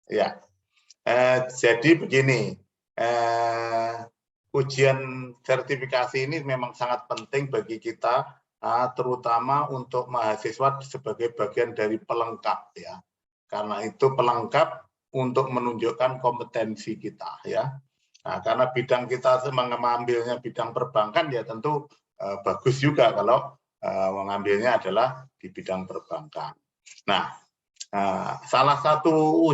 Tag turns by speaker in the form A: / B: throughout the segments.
A: Ya, jadi begini, ujian sertifikasi ini memang sangat penting bagi kita, terutama untuk mahasiswa sebagai bagian dari pelengkap ya. Karena itu pelengkap untuk menunjukkan kompetensi kita ya. Nah, karena bidang kita mengambilnya bidang perbankan ya tentu bagus juga kalau mengambilnya adalah di bidang perbankan. Nah, salah satu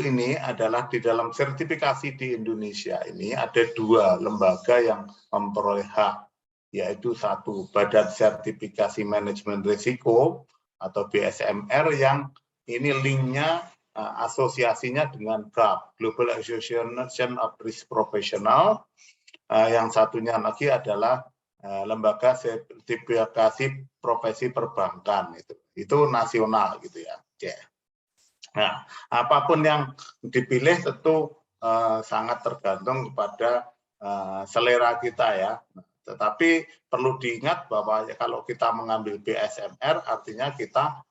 A: ini adalah di dalam sertifikasi di Indonesia ini ada 2 lembaga yang memperoleh hak, yaitu satu Badan Sertifikasi Manajemen Risiko atau BSMR yang ini linknya asosiasinya dengan GAP, Global Association of Risk Professional. Yang satunya lagi adalah lembaga sertifikasi profesi perbankan, itu nasional gitu ya. Nah, apapun yang dipilih tentu sangat tergantung kepada selera kita ya. Tetapi perlu diingat bahwa kalau kita mengambil BSMR artinya kita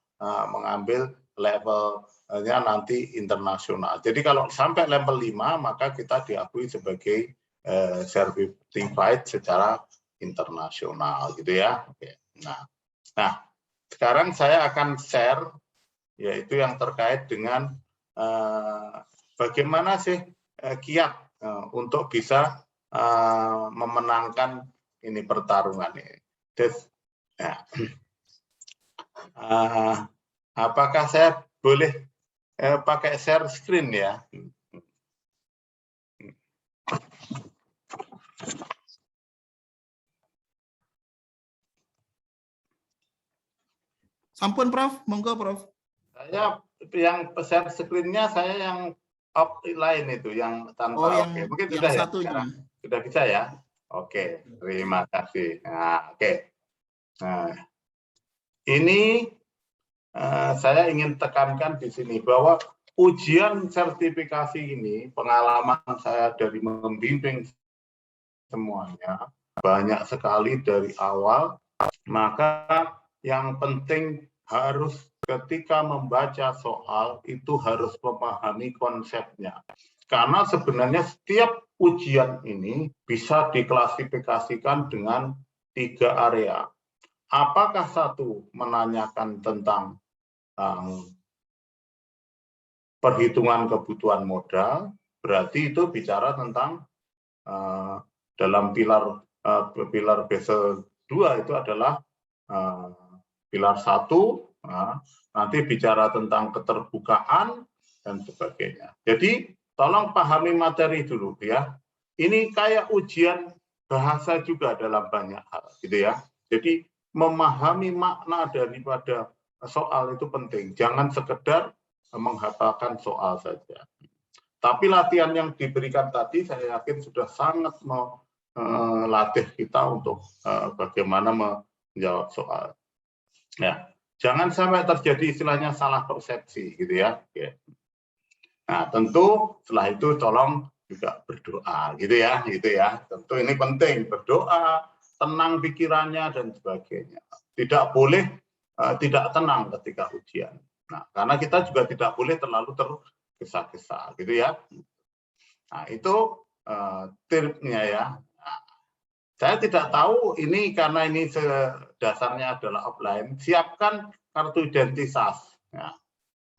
A: mengambil levelnya nanti internasional. Jadi kalau sampai level 5 maka kita diakui sebagai certified secara internasional gitu ya. Oke. Nah, sekarang saya akan share yaitu yang terkait dengan bagaimana sih kiat untuk bisa memenangkan ini pertarungan ini. Apakah saya boleh pakai share screen ya?
B: Sampun Prof, monggo Prof.
A: Saya yang share screen-nya saya yang offline itu yang tanpa
B: yang,
A: mungkin
B: yang
A: sudah ya
B: satunya.
A: Sudah bisa ya? Oke, terima kasih. Nah, oke. Nah, ini saya ingin tekankan di sini bahwa ujian sertifikasi ini pengalaman saya dari membimbing semuanya banyak sekali dari awal, maka yang penting harus ketika membaca soal itu harus memahami konsepnya. Karena sebenarnya setiap ujian ini bisa diklasifikasikan dengan 3 area. Apakah satu menanyakan tentang perhitungan kebutuhan modal, berarti itu bicara tentang dalam pilar Basel 2 itu adalah pilar 1, nanti bicara tentang keterbukaan dan sebagainya. Jadi tolong pahami materi dulu ya. Ini kayak ujian bahasa juga dalam banyak hal gitu ya. Jadi memahami makna daripada soal itu penting. Jangan sekedar menghafalkan soal saja. Tapi latihan yang diberikan tadi saya yakin sudah sangat melatih kita untuk bagaimana menjawab soal. Ya, jangan sampai terjadi istilahnya salah persepsi gitu ya. Nah, tentu setelah itu tolong juga berdoa gitu ya. Tentu ini penting, berdoa, tenang pikirannya dan sebagainya. Tidak boleh tidak tenang ketika ujian. Nah, karena kita juga tidak boleh terlalu tergesa-gesa gitu ya. Nah, itu tipsnya ya. Nah, saya tidak tahu ini karena ini dasarnya adalah offline, siapkan kartu identitas. Ya.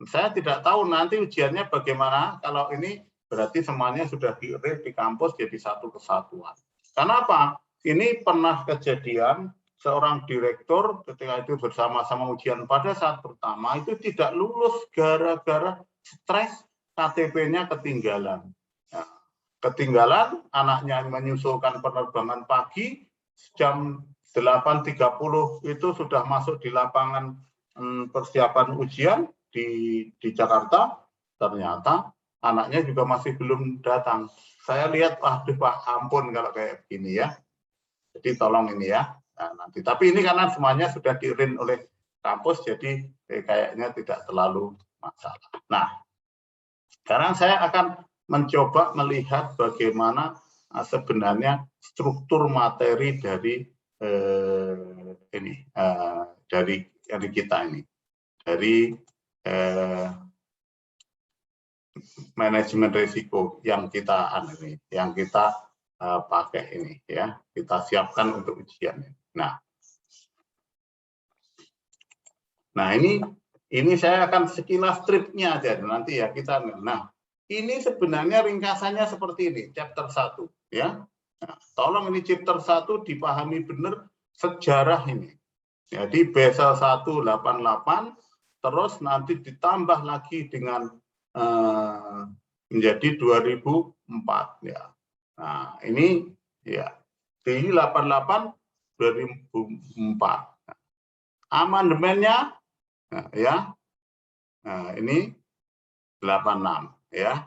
A: Saya tidak tahu nanti ujiannya bagaimana, kalau ini berarti semuanya sudah di-read di kampus jadi satu kesatuan. Kenapa? Ini pernah kejadian seorang direktur ketika itu bersama-sama ujian pada saat pertama itu tidak lulus gara-gara stres KTP-nya ketinggalan. Nah, ketinggalan, anaknya menyusulkan penerbangan pagi, jam 8.30 itu sudah masuk di lapangan persiapan ujian di Jakarta, ternyata anaknya juga masih belum datang. Saya lihat, aduh Pak, ampun kalau kayak begini ya. Jadi tolong ini ya. Nah, nanti. Tapi ini karena semuanya sudah di-print oleh kampus, jadi kayaknya tidak terlalu masalah. Nah, sekarang saya akan mencoba melihat bagaimana sebenarnya struktur materi dari dari kita ini, dari manajemen risiko yang kita pakai ini ya, kita siapkan untuk ujian. Nah ini saya akan sekilas tripnya aja nanti ya kita. Nah ini sebenarnya ringkasannya seperti ini, chapter 1 ya. Nah, tolong ini chapter 1 dipahami benar sejarah ini. Jadi Basel 188 terus nanti ditambah lagi dengan menjadi 2004 ya. Nah, ini ya di 88 2004. Amandemennya ya. Nah, ini 86 ya.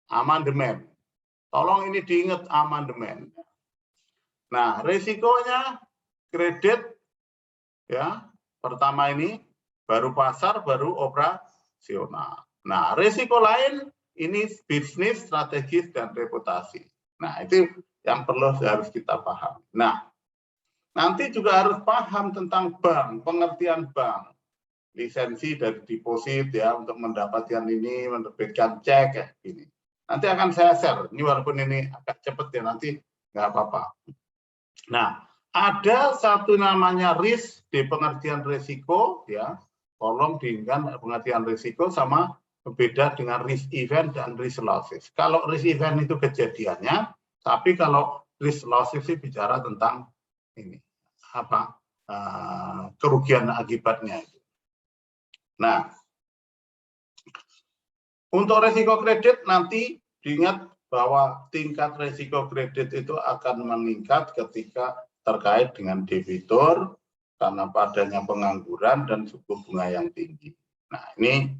A: Amandemen. Tolong ini diingat amandemen. Nah, risikonya kredit ya. Pertama ini baru pasar, baru operasional. Nah, risiko lain ini bisnis, strategis, dan reputasi. Nah, itu yang harus kita paham. Nah, nanti juga harus paham tentang bank, pengertian bank. Lisensi dari deposit ya, untuk mendapatkan ini, menerbitkan cek ya, ini. Nanti akan saya share. Ini walaupun ini agak cepat ya, nanti nggak apa-apa. Nah, ada satu namanya risk di pengertian risiko ya. Tolong diingat pengertian risiko sama beda dengan risk event dan risk losses. Kalau risk event itu kejadiannya, tapi kalau risk losses itu bicara tentang ini apa kerugian akibatnya. Nah, untuk risiko kredit nanti diingat bahwa tingkat risiko kredit itu akan meningkat ketika terkait dengan debitur karena padanya pengangguran dan suku bunga yang tinggi. Nah, ini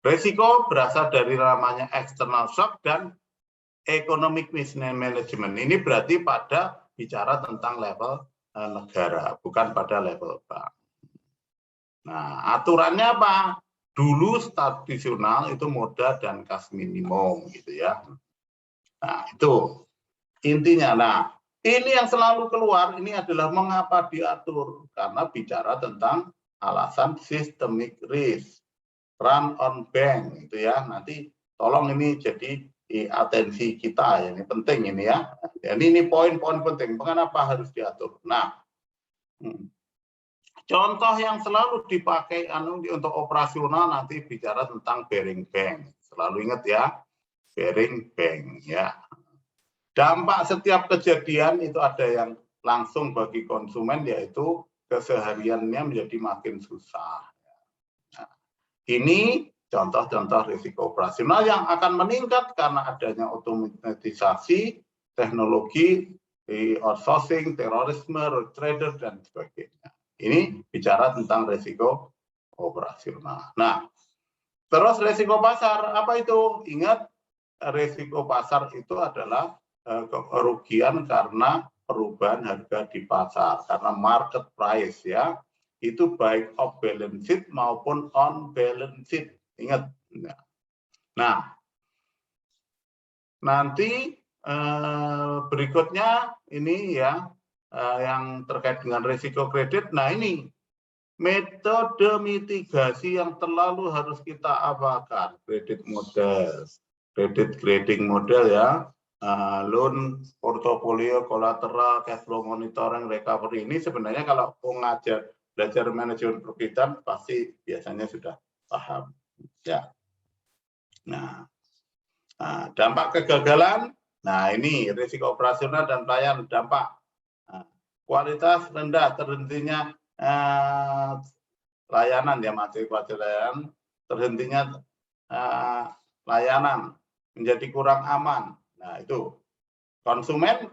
A: risiko berasal dari namanya external shock dan economic mismanagement. Ini berarti pada bicara tentang level negara, bukan pada level bank. Nah, aturannya apa? Dulu tradisional itu modal dan kas minimum gitu ya. Nah, itu intinya. Nah, ini yang selalu keluar ini adalah mengapa diatur, karena bicara tentang alasan systemic risk, run on bank gitu ya. Nanti tolong ini jadi atensi kita ya, ini penting ini ya. Jadi ini poin-poin penting mengapa harus diatur. Nah, contoh yang selalu dipakai untuk operasional nanti bicara tentang bearing bank. Selalu ingat ya, bearing bank ya. Dampak setiap kejadian itu ada yang langsung bagi konsumen, yaitu kesehariannya menjadi makin susah. Nah, ini contoh-contoh risiko operasional yang akan meningkat karena adanya otomatisasi, teknologi, outsourcing, terorisme, trader, dan sebagainya. Ini bicara tentang risiko operasional. Nah, terus risiko pasar, apa itu? Ingat, risiko pasar itu adalah kerugian karena perubahan harga di pasar, karena market price ya, itu baik off balance sheet maupun on balance sheet. Ingat. Nah, nanti berikutnya ini ya yang terkait dengan risiko kredit. Nah, ini metode mitigasi yang terlalu harus kita apakan, kredit model, kredit grading model ya. Loan, portofolio, kolateral, cash flow monitoring, recovery. Ini sebenarnya kalau belajar manajemen perkreditan pasti biasanya sudah paham. Ya. Nah, dampak kegagalan. Nah, ini risiko operasional dan pelayanan dampak. Kualitas rendah, terhentinya layanan ya, materi pelayanan, terhentinya layanan, menjadi kurang aman. Nah, itu konsumen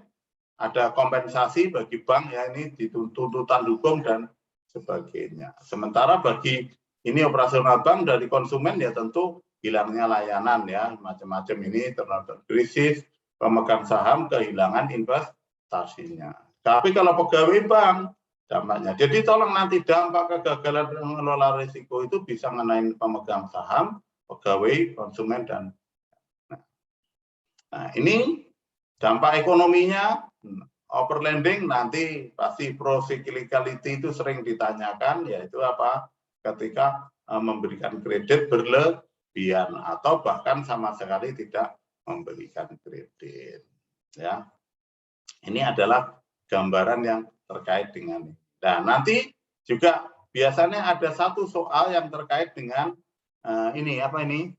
A: ada kompensasi bagi bank ya, ini tuntutan hukum dan sebagainya. Sementara bagi ini operasional bank dari konsumen ya tentu hilangnya layanan ya, macam-macam ini terhadap krisis, pemegang saham kehilangan investasinya. Tapi kalau pegawai bank dampaknya. Jadi tolong nanti dampak kegagalan mengelola risiko itu bisa mengenai pemegang saham, pegawai, konsumen, dan nah, ini dampak ekonominya, overlending nanti pasti procyclicality itu sering ditanyakan, yaitu apa? Ketika memberikan kredit berlebihan atau bahkan sama sekali tidak memberikan kredit. Ya, ini adalah gambaran yang terkait dengan ini. Nah, nanti juga biasanya ada satu soal yang terkait dengan ini apa ini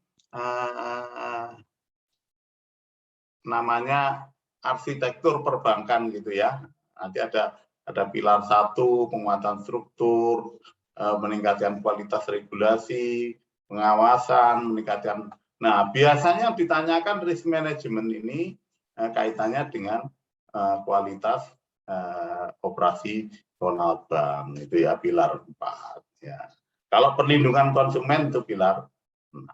A: namanya arsitektur perbankan gitu ya. Nanti ada pilar 1 penguatan struktur, meningkatkan kualitas regulasi, pengawasan, meningkatkan. Nah, biasanya ditanyakan risk management ini kaitannya dengan kualitas operasional bank itu ya, pilar 4 ya. Kalau perlindungan konsumen itu pilar 6.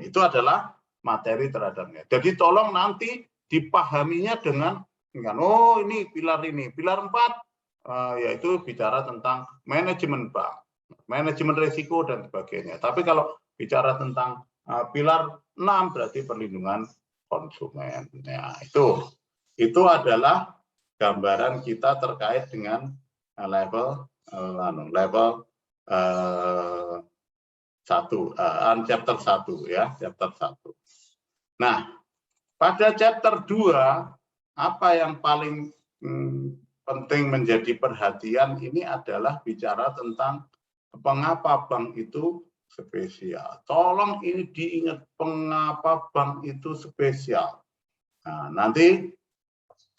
A: Itu adalah materi terhadapnya. Jadi tolong nanti dipahaminya dengan oh ini pilar 4 yaitu bicara tentang manajemen bank, manajemen risiko dan sebagainya. Tapi kalau bicara tentang pilar 6 berarti perlindungan konsumen. Ya, itu adalah gambaran kita terkait dengan level 1 chapter 1 ya, chapter 1. Nah, pada chapter 2 apa yang paling penting menjadi perhatian ini adalah bicara tentang mengapa bank itu spesial. Tolong ini diingat, mengapa bank itu spesial. Nah, nanti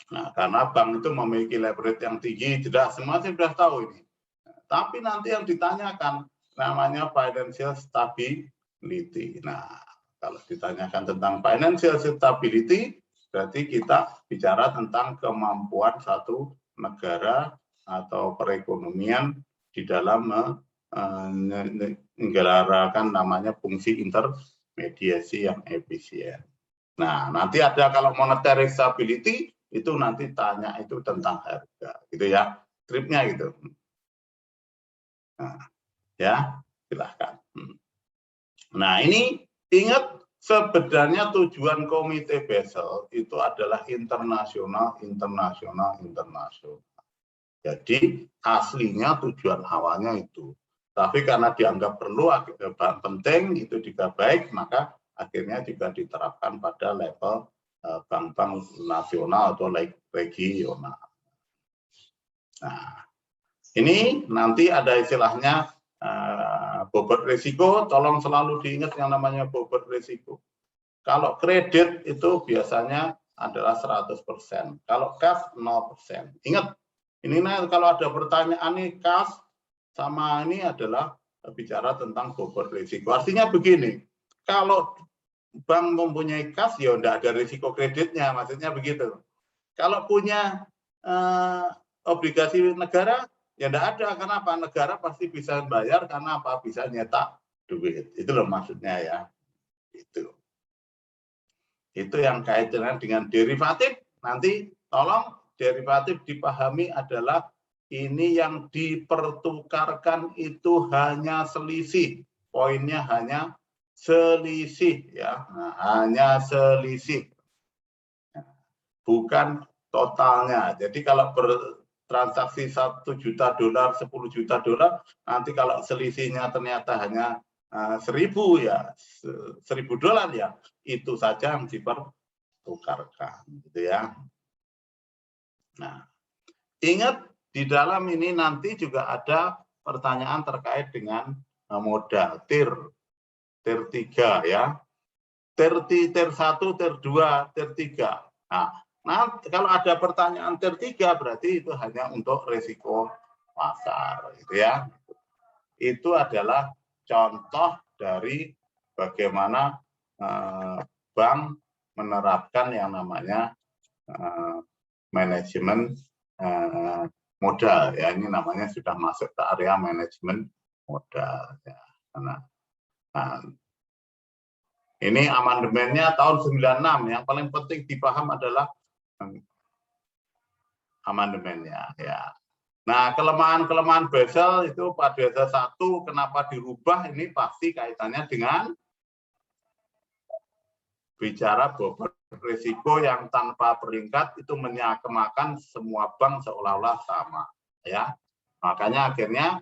A: karena bank itu memiliki leverage yang tinggi, tidak semua sudah tahu ini. Tapi nanti yang ditanyakan namanya financial stability. Nah, kalau ditanyakan tentang financial stability, berarti kita bicara tentang kemampuan satu negara atau perekonomian di dalam menyelenggarakan namanya fungsi intermediasi yang efisien. Nah, nanti ada kalau monetary stability itu nanti tanya itu tentang harga, gitu ya, tripnya gitu. Nah, ya, silahkan. Nah, ini ingat sebenarnya tujuan Komite Basel itu adalah internasional. Jadi aslinya tujuan awalnya itu. Tapi karena dianggap perlu, penting, itu juga baik, maka akhirnya juga diterapkan pada level bank-bank nasional atau regional. Nah, ini nanti ada istilahnya bobot risiko, tolong selalu diingat yang namanya bobot risiko. Kalau kredit itu biasanya adalah 100%, kalau cash 0%. Ingat, ini kalau ada pertanyaan nih cash sama ini adalah bicara tentang bobot risiko. Artinya begini, kalau bank mempunyai cash ya tidak ada risiko kreditnya, maksudnya begitu. Kalau punya obligasi negara ya tidak ada, kenapa? Negara pasti bisa bayar karena apa? Bisa nyetak duit. Itu loh maksudnya ya. Itu yang kaitannya dengan derivatif. Nanti tolong derivatif dipahami adalah ini yang dipertukarkan itu hanya selisih. Poinnya hanya selisih ya. Nah, hanya selisih. Bukan totalnya. Jadi kalau bertransaksi $1 juta, $10 juta, nanti kalau selisihnya ternyata hanya 1.000 ya, $1.000 ya, itu saja yang dipertukarkan, gitu ya. Nah, ingat di dalam ini nanti juga ada pertanyaan terkait dengan modal TIR 3 ya, TIR 1, TIR 2, TIR 3. Nah, kalau ada pertanyaan TIR 3 berarti itu hanya untuk risiko pasar, gitu ya. Itu adalah contoh dari bagaimana bank menerapkan yang namanya manajemen modal ya. Ini namanya sudah masuk ke area manajemen modal ya. Ini amandemennya tahun 96. Yang paling penting dipaham adalah amandemennya ya. Nah, kelemahan-kelemahan Basel itu pada Basel 1 kenapa dirubah, ini pasti kaitannya dengan bicara bobot risiko yang tanpa peringkat itu menyakemakan semua bank seolah-olah sama ya. Makanya akhirnya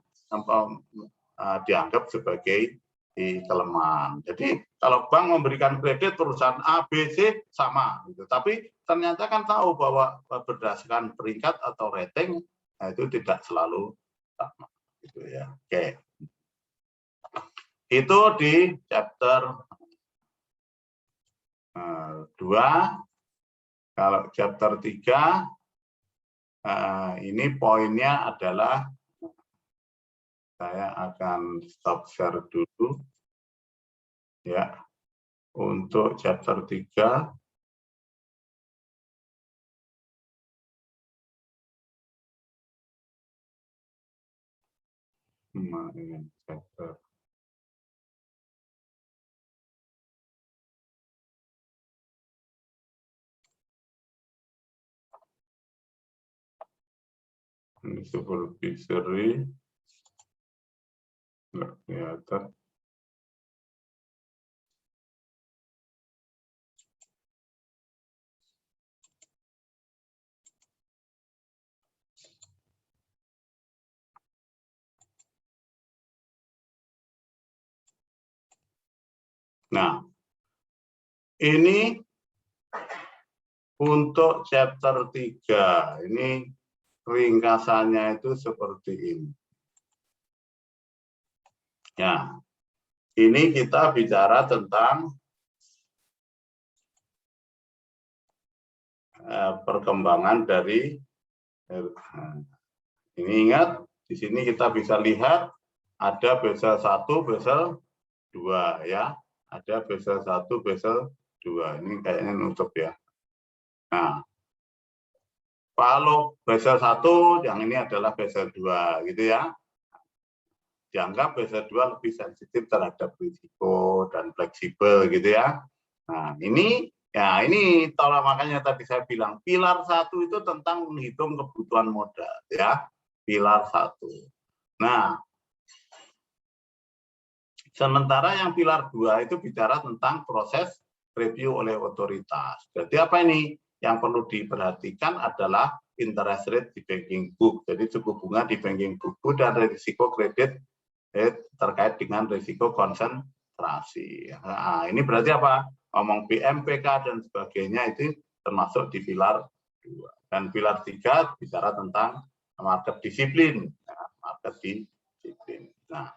A: dianggap sebagai kelemahan. Jadi kalau bank memberikan kredit perusahaan A, B, C sama, gitu. Tapi ternyata kan tahu bahwa berdasarkan peringkat atau rating, nah itu tidak selalu sama, gitu ya. Oke, itu di chapter 2. Kalau chapter 3, ini poinnya adalah, saya akan stop share dulu ya. Untuk chapter 3, chapter ini supervisory nggak kelihatan. Nah, ini untuk chapter 3, ini ringkasannya itu seperti ini. Ya, ini kita bicara tentang perkembangan dari, ini ingat, di sini kita bisa lihat ada Basel 1, Basel 2 ya. Ada Basel 1, Basel 2. Ini kayaknya nutup ya. Nah, kalau Basel 1, yang ini adalah Basel 2 gitu ya. Dianggap Basel 2 lebih sensitif terhadap risiko dan fleksibel gitu ya. Nah, ini ya ini tolong, makanya tadi saya bilang pilar 1 itu tentang menghitung kebutuhan modal ya. Pilar 1. Nah, sementara yang pilar 2 itu bicara tentang proses review oleh otoritas. Jadi apa ini? Yang perlu diperhatikan adalah interest rate di banking book. Jadi suku bunga di banking book dan risiko kredit terkait dengan risiko konsentrasi. Nah, ini berarti apa? Ngomong BMPK dan sebagainya itu termasuk di pilar 2. Dan pilar 3 bicara tentang market disiplin. Nah, market disiplin. Nah,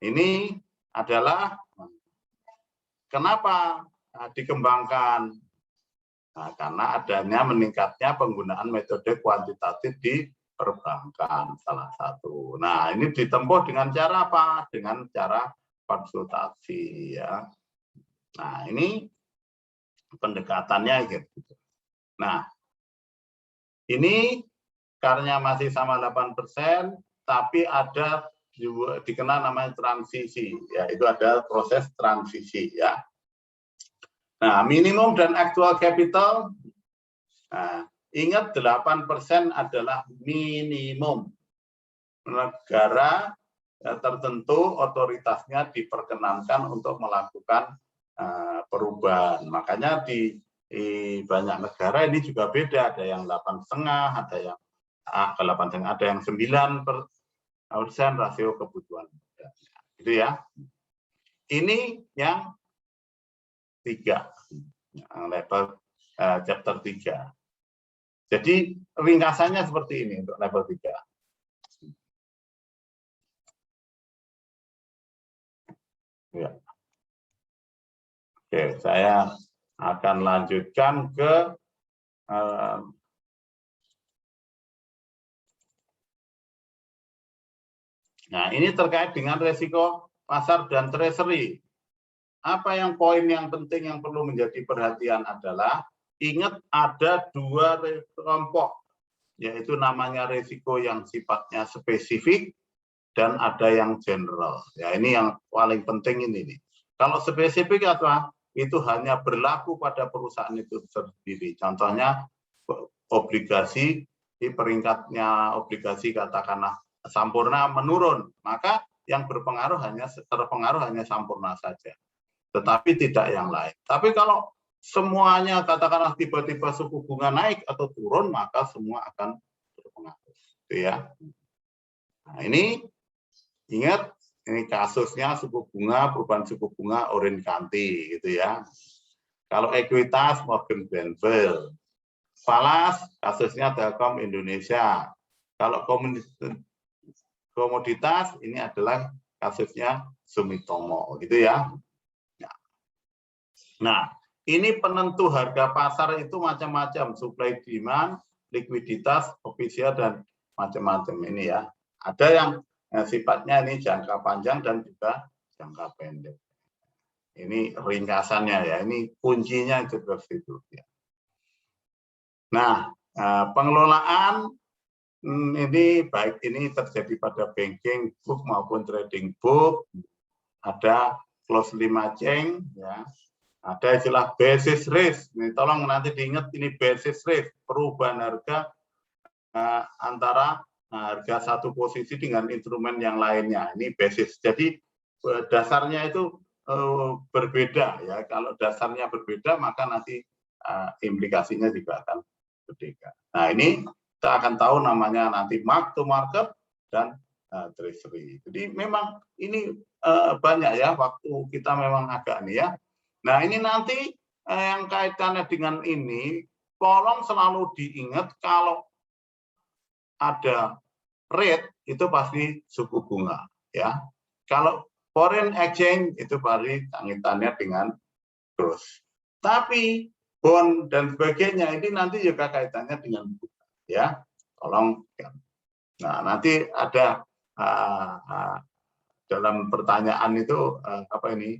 A: ini adalah kenapa dikembangkan. Nah, karena adanya meningkatnya penggunaan metode kuantitatif di perbankan salah satu. Nah, ini ditempuh dengan cara apa? Dengan cara konsultasi ya. Nah, ini pendekatannya gitu. Nah, ini karena masih sama 8%, tapi ada dikenal namanya transisi ya, itu ada proses transisi ya. Nah, minimum dan actual capital, nah, ingat 8% adalah minimum. Negara tertentu otoritasnya diperkenankan untuk melakukan perubahan. Makanya di banyak negara ini juga beda, ada yang 8,5, ada yang 8,5, ada yang 9% rasio kebutuhan. Gitu ya. Ini yang 3, level chapter 3. Jadi ringkasannya seperti ini untuk level 3. Ya. Oke, saya akan lanjutkan ke nah, ini terkait dengan resiko pasar dan treasury. Apa yang poin yang penting yang perlu menjadi perhatian adalah ingat ada 2 kelompok, yaitu namanya resiko yang sifatnya spesifik dan ada yang general. Ya, ini yang paling penting ini nih. Kalau spesifik apa? Itu hanya berlaku pada perusahaan itu sendiri. Contohnya obligasi, di peringkatnya obligasi katakanlah Sampurna menurun, maka yang terpengaruh hanya Sampurna saja, tetapi tidak yang lain. Tapi kalau semuanya katakanlah tiba-tiba suku bunga naik atau turun, maka semua akan terpengaruh. Gitu ya. Nah, ini ingat ini kasusnya suku bunga, perubahan suku bunga Orange County gitu ya. Kalau ekuitas Morgan Stanley. Falas kasusnya Telkom Indonesia. Kalau komoditas ini adalah kasusnya Sumitomo gitu ya. Nah, ini penentu harga pasar itu macam-macam, supply demand, likuiditas, ofisial dan macam-macam ini ya. Ada yang sifatnya ini jangka panjang dan juga jangka pendek. Ini ringkasannya ya, ini kuncinya seperti itu ya. Nah, pengelolaan ini baik ini terjadi pada banking book maupun trading book, ada close matching ya. Ada istilah basis risk. Ini tolong nanti diingat ini basis risk, perubahan harga antara harga satu posisi dengan instrumen yang lainnya. Ini basis. Jadi dasarnya itu berbeda ya. Kalau dasarnya berbeda maka nanti implikasinya juga akan berbeda. Nah, ini kita akan tahu namanya nanti mark to market dan treasury. Jadi memang ini banyak ya, waktu kita memang agak nih ya. Nah, ini nanti yang kaitannya dengan ini, tolong selalu diingat kalau ada rate itu pasti suku bunga ya. Kalau foreign exchange itu pasti kaitannya dengan terus. Tapi bond dan sebagainya ini nanti juga kaitannya dengan bunga ya. Tolong. Nah, nanti ada dalam pertanyaan itu apa ini?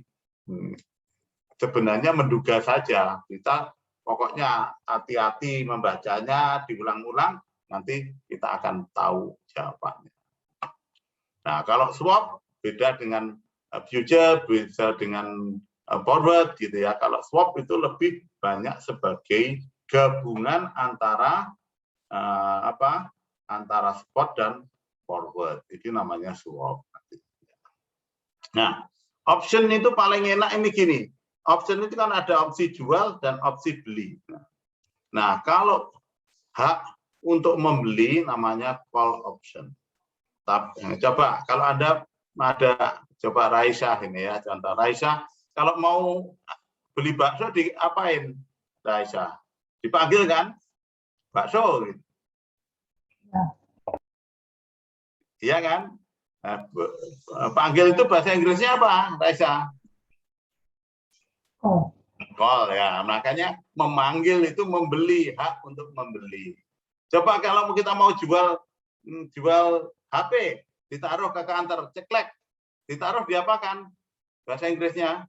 A: Sebenarnya menduga saja, kita pokoknya hati-hati membacanya, diulang-ulang, nanti kita akan tahu jawabannya. Nah, kalau swap beda dengan future, beda dengan forward gitu ya. Kalau swap itu lebih banyak sebagai gabungan antara antara spot dan forward. Itu namanya swap. Nah, option itu paling enak ini gini. Option itu kan ada opsi jual dan opsi beli. Nah, kalau hak untuk membeli namanya call option. Coba kalau ada coba Raisa ini ya, contoh Raisa kalau mau beli bakso diapain Raisa? Dipanggil kan? Bakso gitu. Iya kan? Nah, panggil itu bahasa Inggrisnya apa, Raisa? Call ya, makanya memanggil itu membeli, hak untuk membeli. Coba kalau kita mau jual HP, ditaruh ke kantor, ceklek, ditaruh di apa kan? Bahasa Inggrisnya?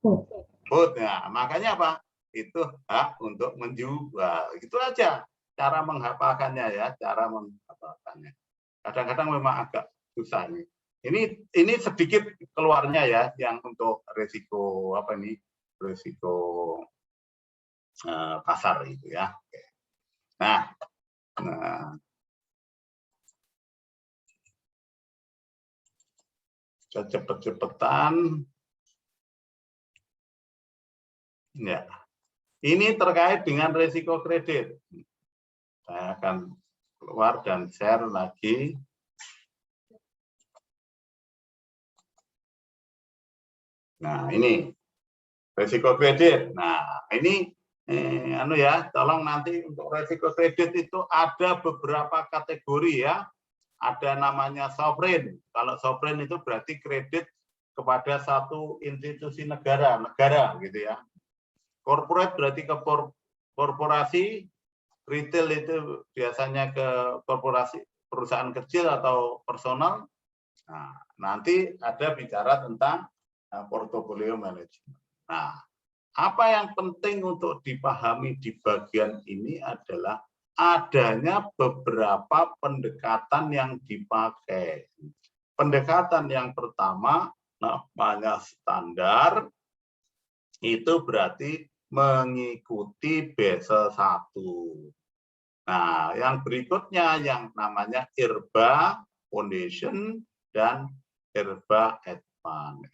A: Put. Ya, makanya apa? Itu hak untuk menjual. Itu aja cara menghafalkannya ya, cara menghafalkannya. Kadang-kadang memang agak susah nih. Ini sedikit keluarnya ya, yang untuk resiko apa ini, resiko pasar itu ya. Nah, cepet-cepetan. Ya, ini terkait dengan resiko kredit. Saya akan keluar dan share lagi. Nah, ini resiko kredit. Nah, ini tolong nanti untuk resiko kredit itu ada beberapa kategori ya. Ada namanya sovereign. Kalau sovereign itu berarti kredit kepada satu institusi negara gitu ya. Corporate berarti ke korporasi, retail itu biasanya ke korporasi, perusahaan kecil atau personal. Nah, nanti ada bicara tentang portfolio management. Nah, apa yang penting untuk dipahami di bagian ini adalah adanya beberapa pendekatan yang dipakai. Pendekatan yang pertama namanya standar, itu berarti mengikuti Basel 1. Nah, yang berikutnya yang namanya IRBA Foundation dan IRBA Advanced.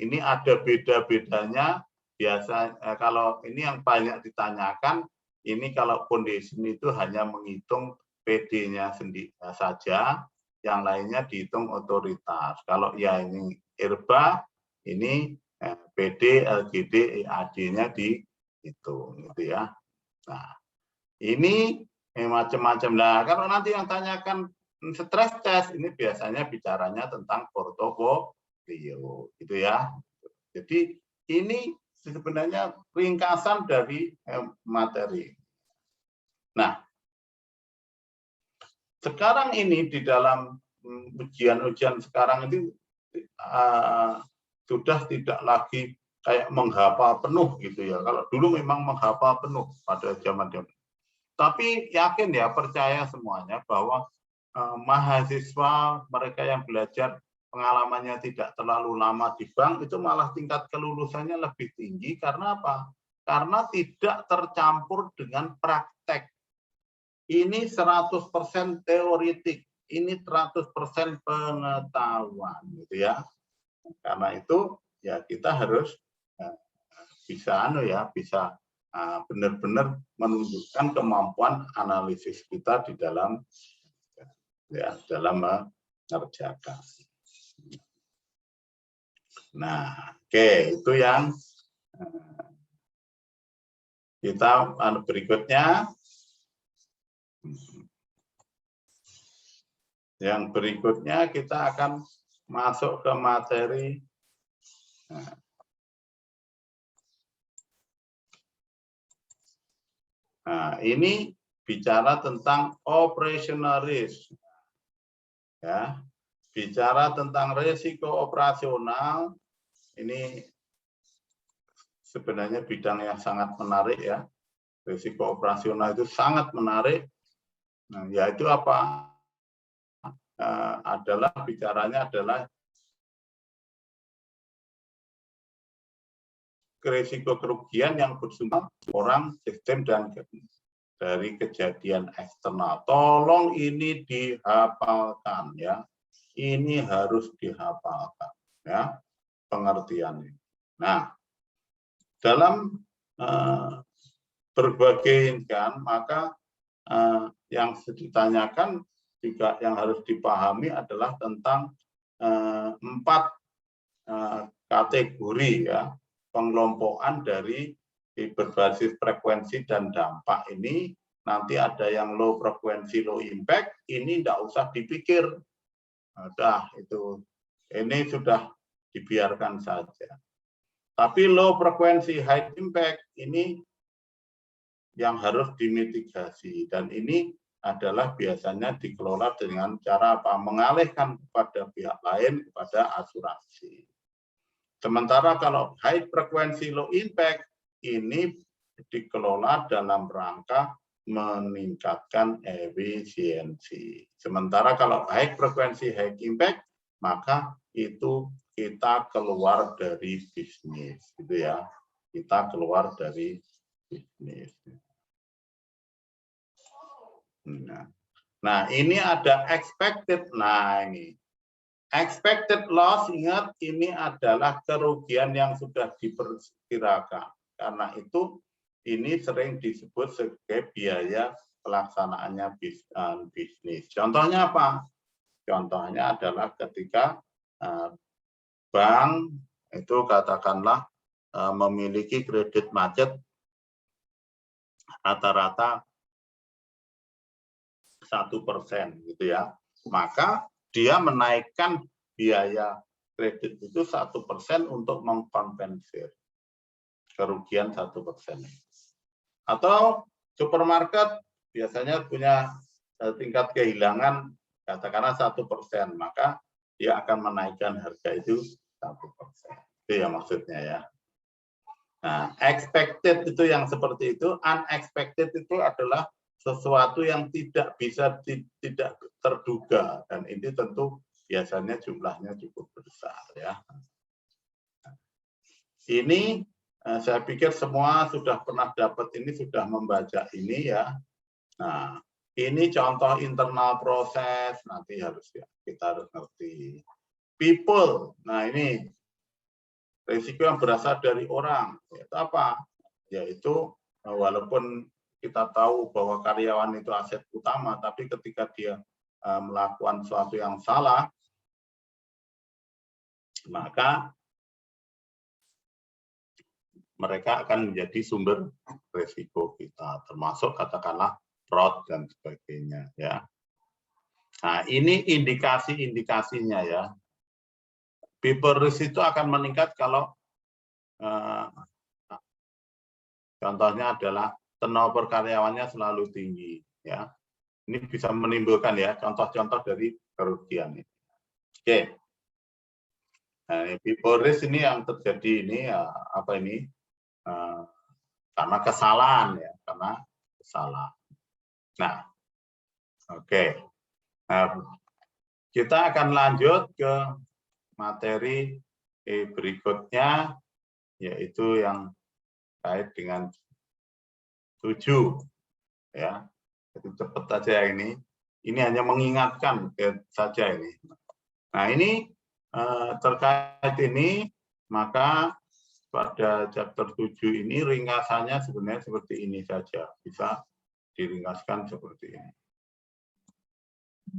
A: Ini ada beda-bedanya. Biasa kalau ini yang banyak ditanyakan, ini kalau foundation itu hanya menghitung PD-nya sendiri saja. yang lainnya dihitung otoritas. Kalau ya ini IRBA, ini PD, LGD, EAD-nya dihitung, gitu ya. Nah, ini macam-macam. Nah, kalau nanti yang tanyakan stress test, ini biasanya bicaranya tentang portofolio, gitu ya. Jadi ini sebenarnya ringkasan dari materi. Nah, sekarang ini di dalam ujian-ujian sekarang ini sudah tidak lagi kayak menghafal penuh gitu ya. Kalau dulu memang menghafal penuh pada zaman-zaman. Tapi yakin ya, percaya semuanya bahwa mahasiswa mereka yang belajar pengalamannya tidak terlalu lama di bank itu malah tingkat kelulusannya lebih tinggi. Karena apa? Karena tidak tercampur dengan praktek. Ini 100% teoritik, ini 100% pengetahuan, gitu ya. Karena itu ya kita harus bisa bisa benar-benar menunjukkan kemampuan analisis kita di dalam mengerjakan. Nah, oke, itu yang kita berikutnya. Yang berikutnya kita akan masuk ke materi. Nah, ini bicara tentang operational risk. Ya, bicara tentang risiko operasional, ini sebenarnya bidang yang sangat menarik ya. Risiko operasional itu sangat menarik. Nah, yaitu apa? Bicaranya adalah risiko kerugian yang bersumber orang, sistem, dan dari kejadian eksternal. Tolong ini dihafalkan ya. Ini harus dihafalkan ya, pengertiannya. Nah, dalam berbagai kan, maka yang ditanyakan juga yang harus dipahami adalah tentang 4 kategori ya, pengelompokan dari berbasis frekuensi dan dampak ini. Nanti ada yang low frekuensi, low impact, ini tidak usah dipikir. Nah, ini sudah dibiarkan saja. Tapi low frekuensi, high impact, ini yang harus dimitigasi. Dan ini adalah biasanya dikelola dengan cara apa? Mengalihkan kepada pihak lain, kepada asuransi. Sementara kalau high frequency low impact ini dikelola dalam rangka meningkatkan efisiensi. Sementara kalau high frequency high impact, maka itu kita keluar dari bisnis, gitu ya. Kita keluar dari bisnis. Nah, ini ada expected. Nah, ini expected loss, ingat ini adalah kerugian yang sudah diperkirakan. Karena itu ini sering disebut sebagai biaya pelaksanaannya bisnis. Contohnya apa? Contohnya adalah ketika bank itu katakanlah memiliki kredit macet rata-rata 1% gitu ya. Maka dia menaikkan biaya kredit itu 1% untuk mengkompensir kerugian 1%. Atau supermarket biasanya punya tingkat kehilangan katakanlah 1%, maka dia akan menaikkan harga itu 1%. Itu ya maksudnya ya. Nah, expected itu yang seperti itu, unexpected itu adalah sesuatu yang tidak bisa tidak terduga, dan ini tentu biasanya jumlahnya cukup besar ya. Ini saya pikir semua sudah pernah dapat ini, sudah membaca ini ya. Nah, ini contoh internal proses, nanti harus ya kita harus ngerti. People, nah ini risiko yang berasal dari orang, yaitu apa? Yaitu walaupun kita tahu bahwa karyawan itu aset utama, tapi ketika dia melakukan sesuatu yang salah, maka mereka akan menjadi sumber risiko kita, termasuk katakanlah fraud dan sebagainya, ya. Nah, ini indikasi-indikasinya, ya. People risk itu akan meningkat kalau contohnya adalah turnover karyawannya selalu tinggi, ya. Ini bisa menimbulkan, ya, contoh-contoh dari kerugian ini. Oke. Nah, people risk ini yang terjadi ini, ya, apa ini? Karena kesalahan, ya, karena kesalahan. Nah, oke. Nah, kita akan lanjut ke materi berikutnya, yaitu yang kait dengan 7, ya. Jadi cepat saja ini. Ini hanya mengingatkan saja ini. Nah, ini terkait ini, maka pada chapter 7 ini ringkasannya sebenarnya seperti ini saja. Bisa diringkaskan seperti ini.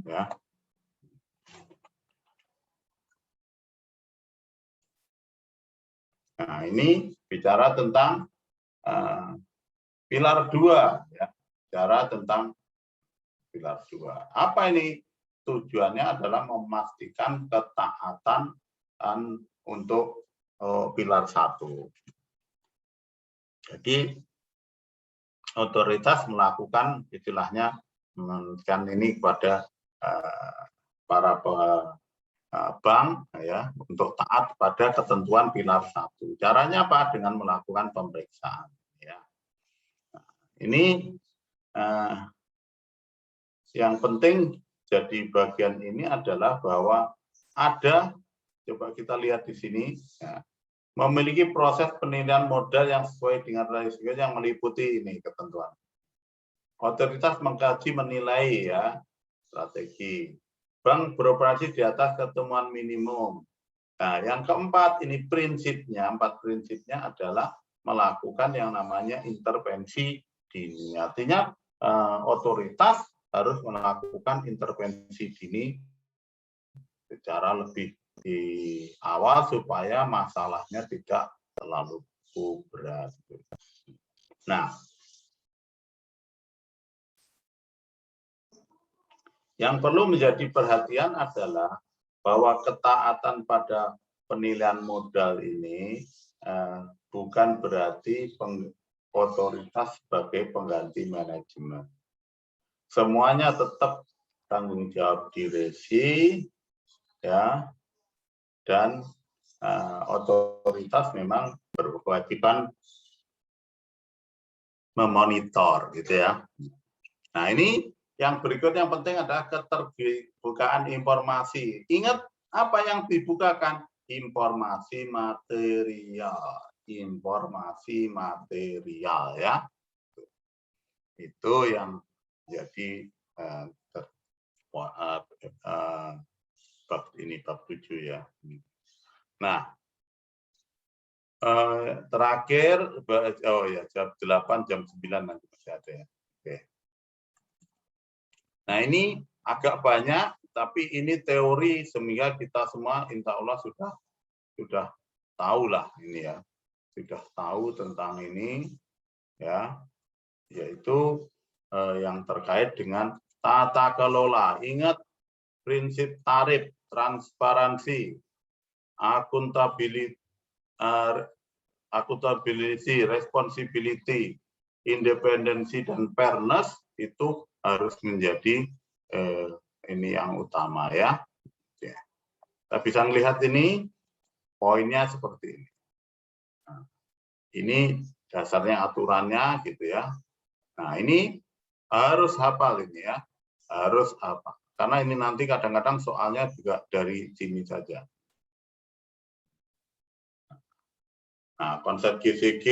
A: Ya. Nah, ini bicara tentang pilar 2, ya. Bicara tentang pilar 2. Apa ini? Tujuannya adalah memastikan ketaatan untuk pilar 1. Jadi otoritas melakukan istilahnya memberikan ini kepada para bank, ya, untuk taat pada ketentuan pilar 1. Caranya apa? Dengan melakukan pemeriksaan, ya. Nah, ini yang penting jadi bagian ini adalah bahwa ada, coba kita lihat di sini, ya, memiliki proses penilaian modal yang sesuai dengan risiko yang meliputi ini ketentuan. Otoritas mengkaji menilai, ya, strategi. Bank beroperasi di atas ketentuan minimum. Nah, yang keempat ini prinsipnya, 4 prinsipnya adalah melakukan yang namanya intervensi dini. Artinya otoritas harus melakukan intervensi dini secara lebih di awal supaya masalahnya tidak terlalu berat. Nah, yang perlu menjadi perhatian adalah bahwa ketaatan pada penilaian modal ini bukan berarti otoritas sebagai pengganti manajemen. Semuanya tetap tanggung jawab di resi, ya, dan otoritas memang berkewajiban memonitor, gitu, ya. Nah, ini yang berikutnya yang penting adalah keterbukaan informasi. Ingat apa yang dibukakan? Informasi material, ya. Itu yang jadi bab 7, ya. Nah, terakhir, jam 8, jam 9 nanti masih ada, ya. Oke. Nah, ini agak banyak, tapi ini teori sehingga kita semua insya Allah sudah tahu lah ini, ya. Sudah tahu tentang ini, ya. Yaitu yang terkait dengan tata kelola. Ingat prinsip tarif, transparansi, accountability, responsibility, independensi, dan fairness itu harus menjadi ini yang utama, ya. Kita bisa melihat ini poinnya seperti ini. Nah, ini dasarnya aturannya, gitu, ya. Nah, ini harus hafal ini, ya. Harus hafal. Karena ini nanti kadang-kadang soalnya juga dari sini saja. Nah, konsep GCG,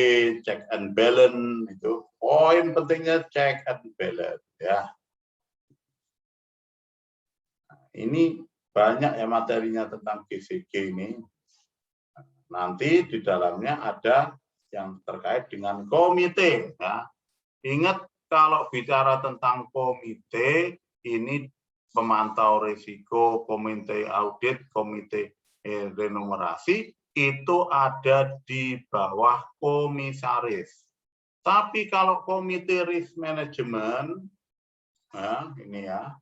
A: check and balance, itu poin pentingnya check and balance, ya. Nah, ini banyak, ya, materinya tentang GCG ini. Nanti di dalamnya ada yang terkait dengan komite, ya. Ingat kalau bicara tentang komite ini pemantau risiko, komite audit, komite renumerasi itu ada di bawah komisaris. Tapi kalau komite risk management, nah, ini ya,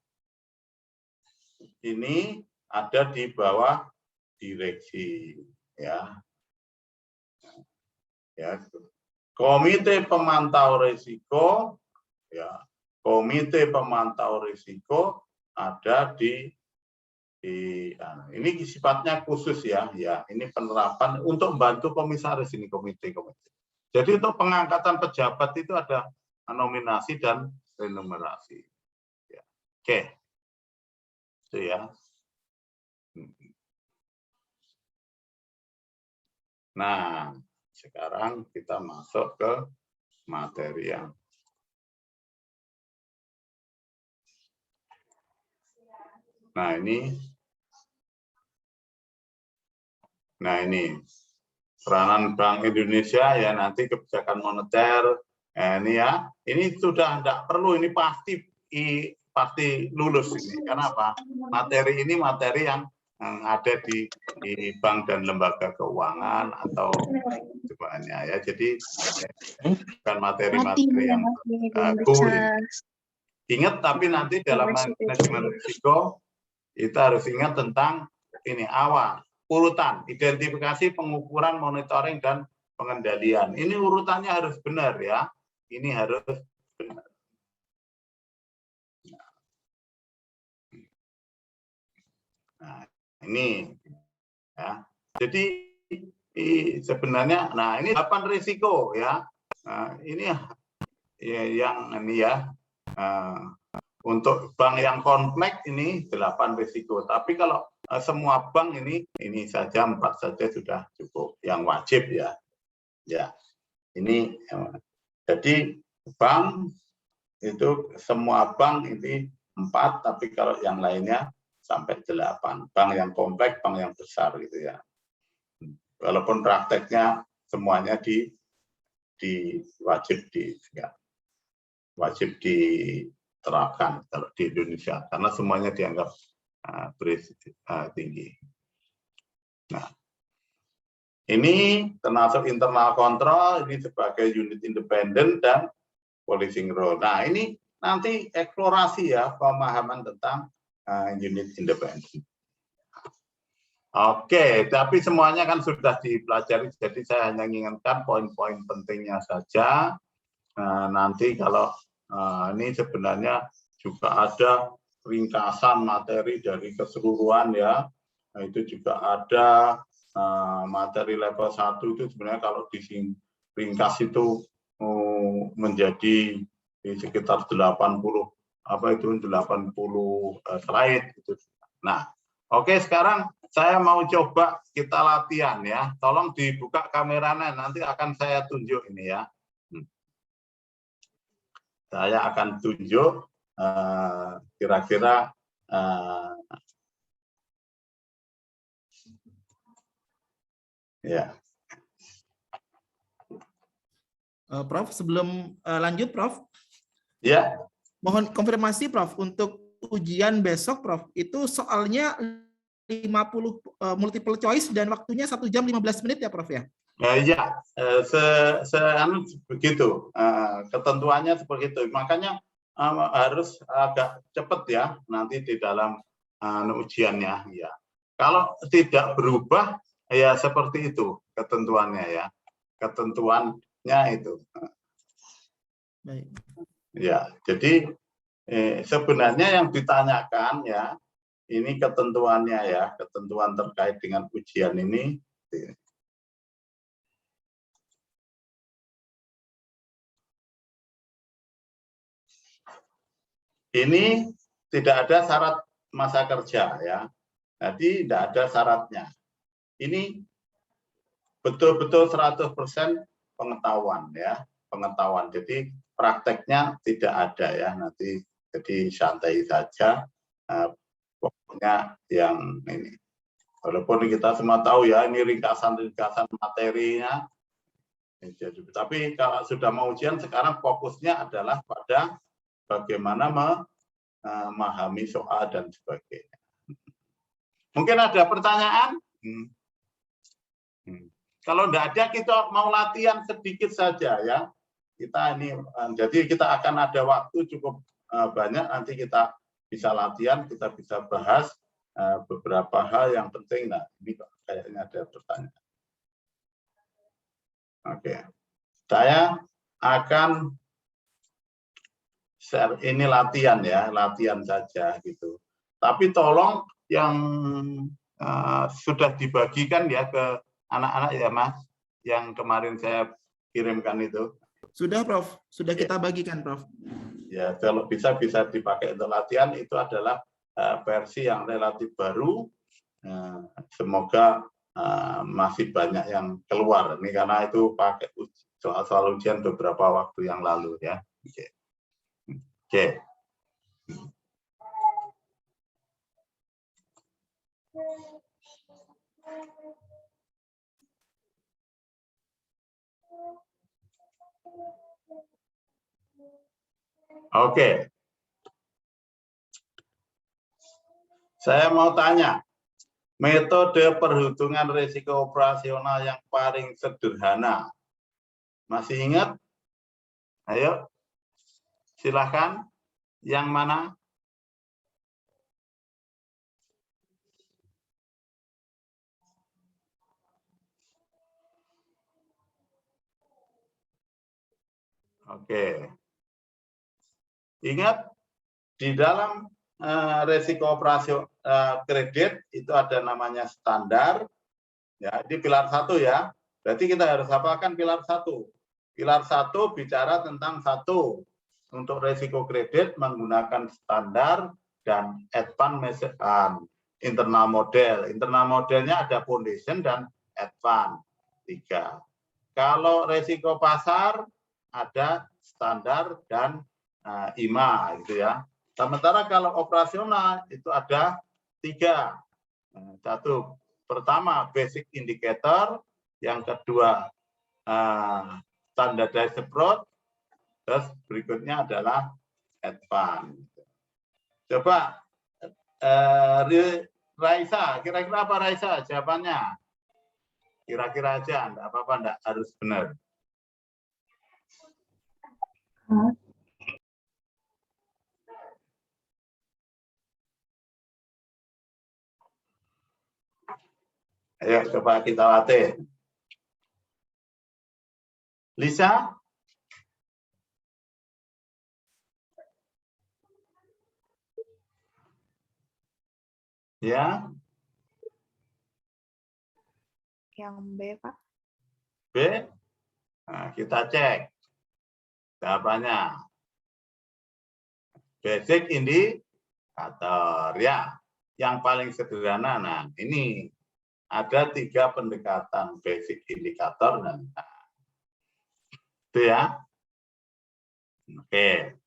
A: ini ada di bawah direksi, ya. Ya, komite pemantau risiko, ya, komite pemantau risiko ada di ini sifatnya khusus ya, ya ini penerapan untuk membantu komisaris ini komite. Jadi untuk pengangkatan pejabat itu ada nominasi dan renumerasi. Ya. Oke, itu ya. Nah, sekarang kita masuk ke materi yang ini peranan Bank Indonesia ya, nanti kebijakan moneter, ini ya, ini sudah tidak perlu, ini pasti lulus ini. Kenapa? Materi ini materi yang ada di bank dan lembaga keuangan atau semuanya ya, jadi bukan materi-materi yang ingat, tapi nanti dalam manajemen risiko kita harus ingat tentang ini awal urutan identifikasi, pengukuran, monitoring dan pengendalian. Ini urutannya harus benar ya. Ini harus benar. Nah, ini ya. Jadi sebenarnya, nah ini 8 risiko ya. Nah, ini ya, yang ini ya. Untuk bank yang kompleks ini 8 risiko. Tapi kalau semua bank ini saja 4 saja sudah cukup. Yang wajib ya. Ya. Ini jadi bank itu semua bank ini 4, tapi kalau yang lainnya sampai 8. Bank yang kompleks, bank yang besar gitu ya. Walaupun prakteknya semuanya wajib diterapkan kalau di Indonesia karena semuanya dianggap berisiko tinggi. Nah, ini termasuk internal control, ini sebagai unit independen dan policing role. Nah, ini nanti eksplorasi ya pemahaman tentang unit independen. Oke, tapi semuanya kan sudah dipelajari, jadi saya hanya mengingatkan poin-poin pentingnya saja. Nanti kalau ini sebenarnya juga ada ringkasan materi dari keseluruhan ya. Nah, itu juga ada materi level 1 itu sebenarnya kalau ringkas itu menjadi sekitar 80 slide gitu. Nah, oke, sekarang saya mau coba kita latihan ya. Tolong dibuka kameranya, nanti akan saya tunjuk ini ya. Saya akan tunjuk kira-kira ya.
B: Prof, sebelum lanjut, Prof.
A: Ya.
B: Mohon konfirmasi, Prof, untuk ujian besok, Prof, itu soalnya 50 multiple choice dan waktunya 1 jam 15 menit ya, Prof ya?
A: Ya, begitu. Ketentuannya seperti itu. Makanya harus agak cepat ya nanti di dalam ujiannya ya. Kalau tidak berubah ya seperti itu ketentuannya ya. Ketentuannya itu.
B: Baik.
A: Ya, jadi sebenarnya yang ditanyakan ya ini ketentuannya ya, ketentuan terkait dengan ujian ini. Ini tidak ada syarat masa kerja ya. Jadi tidak ada syaratnya. Ini betul-betul 100% pengetahuan ya, pengetahuan. Jadi prakteknya tidak ada ya. Nanti jadi santai saja. Pokoknya yang ini. Walaupun kita semua tahu ya ini ringkasan-ringkasan materinya. Tapi kalau sudah mau ujian sekarang fokusnya adalah pada bagaimana memahami soal dan sebagainya. Mungkin ada pertanyaan? Kalau tidak ada, kita mau latihan sedikit saja ya. Kita ini, jadi kita akan ada waktu cukup banyak, nanti kita bisa latihan, kita bisa bahas beberapa hal yang penting. Nah, ini kayaknya ada pertanyaan. Oke, saya akan share ini latihan ya, latihan saja gitu. Tapi tolong yang sudah dibagikan ya ke anak-anak ya Mas, yang kemarin saya kirimkan itu.
B: Sudah Prof, sudah kita bagikan Prof.
A: Ya, kalau bisa dipakai untuk latihan, itu adalah versi yang relatif baru. Semoga masih banyak yang keluar ini karena itu pakai soal-soal ujian beberapa waktu yang lalu ya. Oke. Oke. Saya mau tanya, metode perhitungan risiko operasional yang paling sederhana. Masih ingat? Ayo, silahkan. Yang mana? Oke. Ingat, di dalam risiko operasional kredit itu ada namanya standar. Ya, ini pilar 1 ya. Berarti kita harus hafalkan pilar 1. Pilar 1 bicara tentang 1. Untuk risiko kredit menggunakan standar dan advanced internal model. Internal modelnya ada foundation dan advance 3. Kalau risiko pasar ada standar dan IMA gitu ya. Sementara kalau operasional itu ada 3. Satu, pertama basic indicator, yang kedua standardized approach, terus berikutnya adalah advance. Coba Raisa, kira-kira apa Raisa jawabannya? Kira-kira aja, enggak apa-apa, enggak harus benar. Ayo coba kita latih. Lisa? Ya?
C: Yang B, Pak.
A: B? Nah, kita cek jawabannya. Basic indikator ya. Yang paling sederhana. Nah, ini ada 3 pendekatan basic indikator dan itu ya. Oke.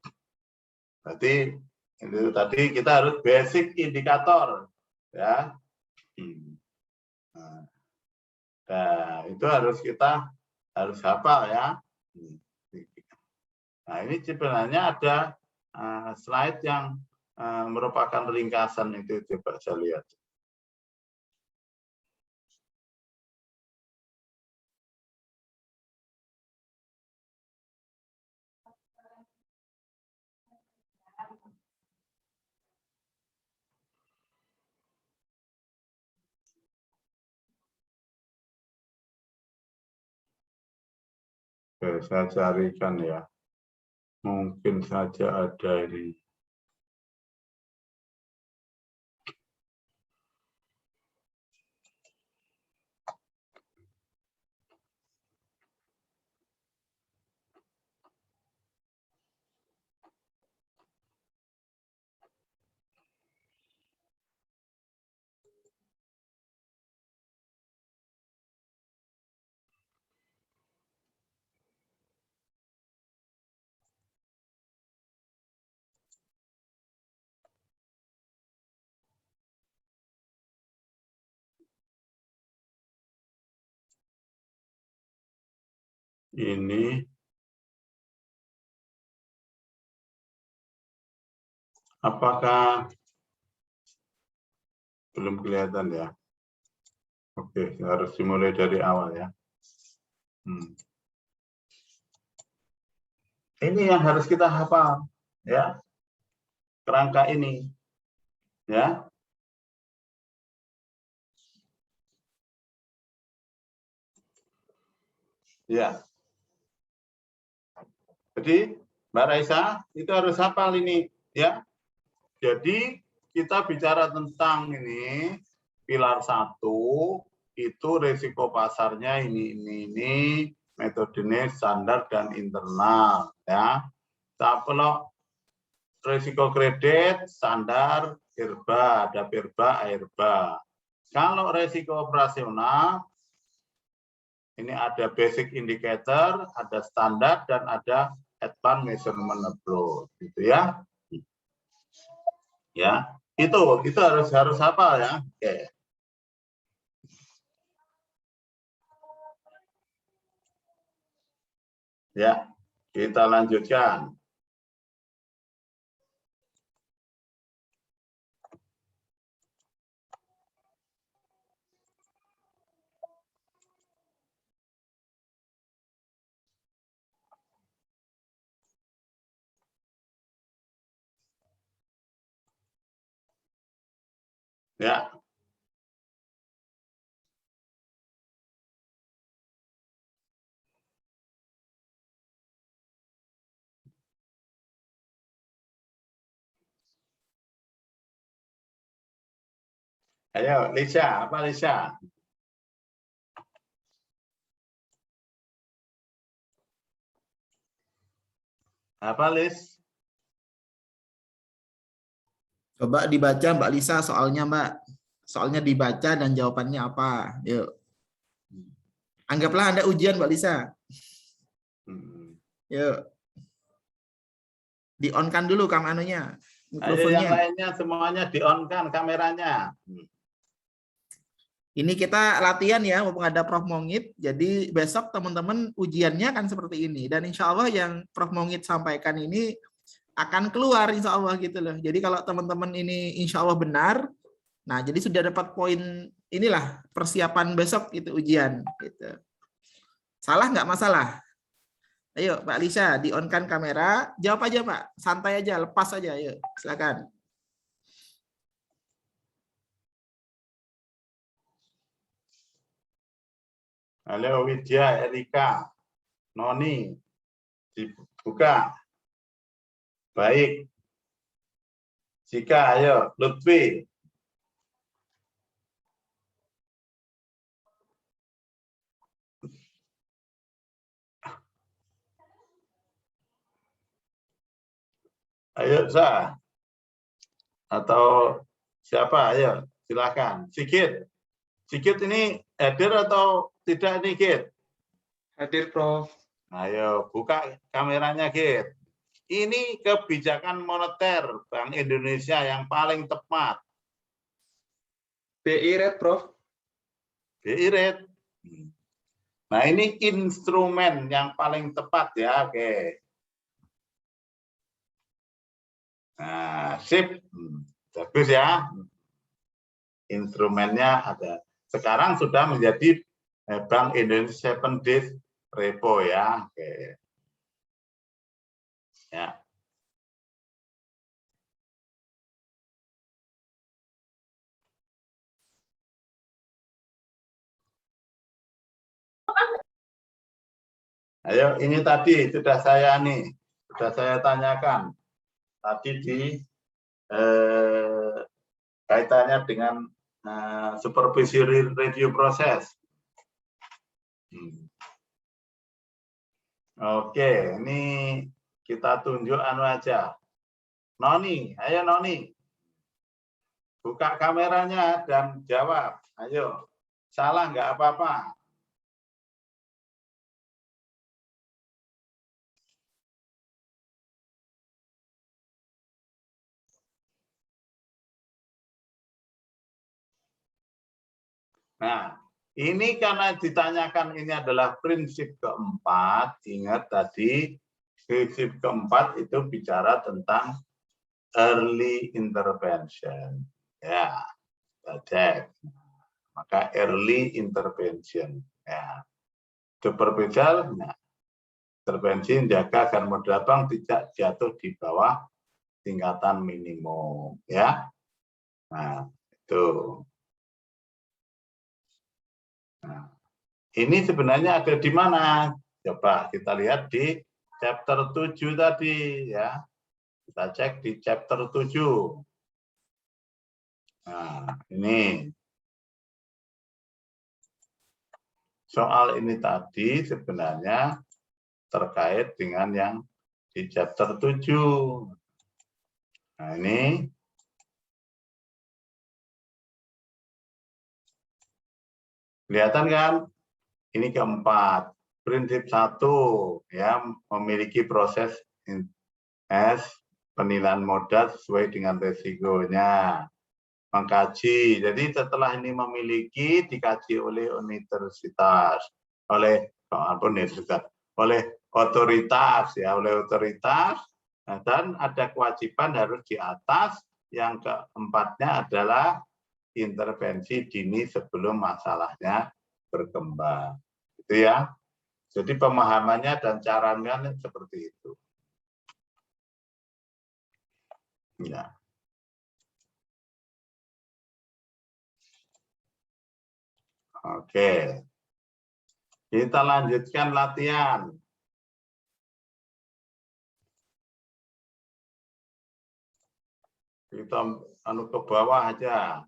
A: Berarti itu tadi kita harus basic indikator ya. Nah, itu harus kita harus hafal ya. Nah, ini sebenarnya ada slide yang merupakan ringkasan itu, coba saya lihat. Oke, saya carikan ya. Mungkin saja ada ini. Ini Apakah belum kelihatan ya? Oke, harus dimulai dari awal ya. Ini yang harus kita hafal ya. Kerangka ini ya. Ya. Jadi Mbak Raisa itu harus hafal ini ya. Jadi kita bicara tentang ini pilar 1 itu risiko pasarnya ini metodenya standar dan internal ya. Kalau risiko kredit standar IRBA, ada PIRBA, AIRBA. Kalau risiko operasional ini ada basic indicator, ada standar dan ada advanced measurement approach gitu ya. Ya, itu harus hafal ya. Oke. Ya, kita lanjutkan. Ya. Ayo, Lisa, apa Lisa? Apa, Lis?
B: Coba dibaca Mbak Lisa soalnya Mbak. Soalnya dibaca dan jawabannya apa. Yuk. Anggaplah Anda ujian Mbak Lisa. Yuk. Di-on-kan dulu anunya.
A: Ayo yang lainnya semuanya di-on-kan kameranya.
B: Ini kita latihan ya, mumpung ada Prof. Mongit. Jadi besok teman-teman ujiannya akan seperti ini. Dan insya Allah yang Prof. Mongit sampaikan ini akan keluar insya Allah gitu loh. Jadi kalau teman-teman ini insya Allah benar, nah jadi sudah dapat poin inilah persiapan besok itu ujian. Gitu. Salah nggak masalah. Ayo Mbak Lisa, di-on-kan kamera. Jawab aja Pak, santai aja, lepas aja. Ayo, silakan.
A: Halo Widya, Erika, Noni, dibuka. Baik. Jika, ayo, Lutfi. Ayo, Sa. Atau siapa? Ayo, silakan. Sigit. Sigit ini hadir atau tidak nih, Git?
D: Hadir, Prof.
A: Ayo, buka kameranya, Git. Ini kebijakan moneter Bank Indonesia yang paling tepat.
D: BI rate, Prof.
A: BI rate. Nah, ini instrumen yang paling tepat ya. Oke. Nah, sip. Bagus ya. Instrumennya ada. Sekarang sudah menjadi Bank Indonesia 7 days repo ya. Oke. Ya. Ayo, ini tadi sudah saya tanyakan tadi di kaitannya dengan supervisory review proses. Oke, ini kita tunjuk aja. Noni, ayo Noni. Buka kameranya dan jawab. Ayo, salah nggak apa-apa. Nah, ini karena ditanyakan ini adalah prinsip keempat. Ingat tadi, prinsip keempat itu bicara tentang early intervention. Ya, kita cek. Maka early intervention. Ya, itu berbeda. Nah, intervensi menjaga agar modal bank tidak jatuh di bawah tingkatan minimum. Ya, nah itu. Nah, ini sebenarnya ada di mana? Coba kita lihat di chapter 7 tadi ya. Kita cek di chapter 7. Nah, ini. Soal ini tadi sebenarnya terkait dengan yang di chapter 7. Nah, ini. Kelihatan kan? Ini keempat. Prinsip 1 ya, memiliki proses penilaian modal sesuai dengan resikonya. Mengkaji. Jadi setelah ini memiliki, dikaji oleh universitas, oleh otoritas ya, oleh otoritas, dan ada kewajiban harus di atas. Yang keempatnya adalah intervensi dini sebelum masalahnya berkembang. Itu ya. Jadi pemahamannya dan caranya seperti itu. Ya. Oke. Kita lanjutkan latihan. Kita ke bawah aja.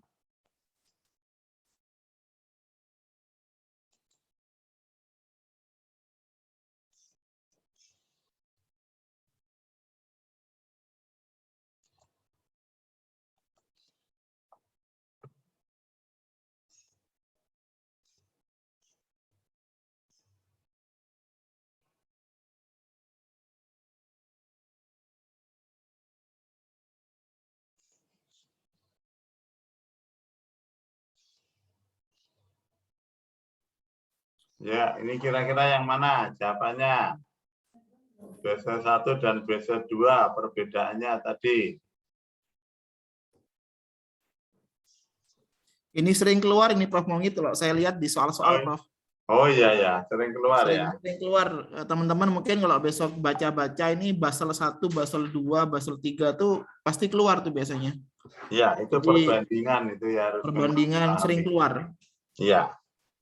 A: Ya, ini kira-kira yang mana jawabannya? Basel 1 dan Basel 2 perbedaannya tadi.
B: Ini sering keluar ini Prof Mongit kalau saya lihat di soal-soal Prof.
A: Oh iya ya, sering keluar ya.
B: Sering keluar. Teman-teman mungkin kalau besok baca-baca ini Basel 1, Basel 2, Basel 3 tuh pasti keluar tuh biasanya.
A: Iya, itu
B: Jadi,
A: perbandingan itu ya harus
B: perbandingan sering keluar.
A: Iya.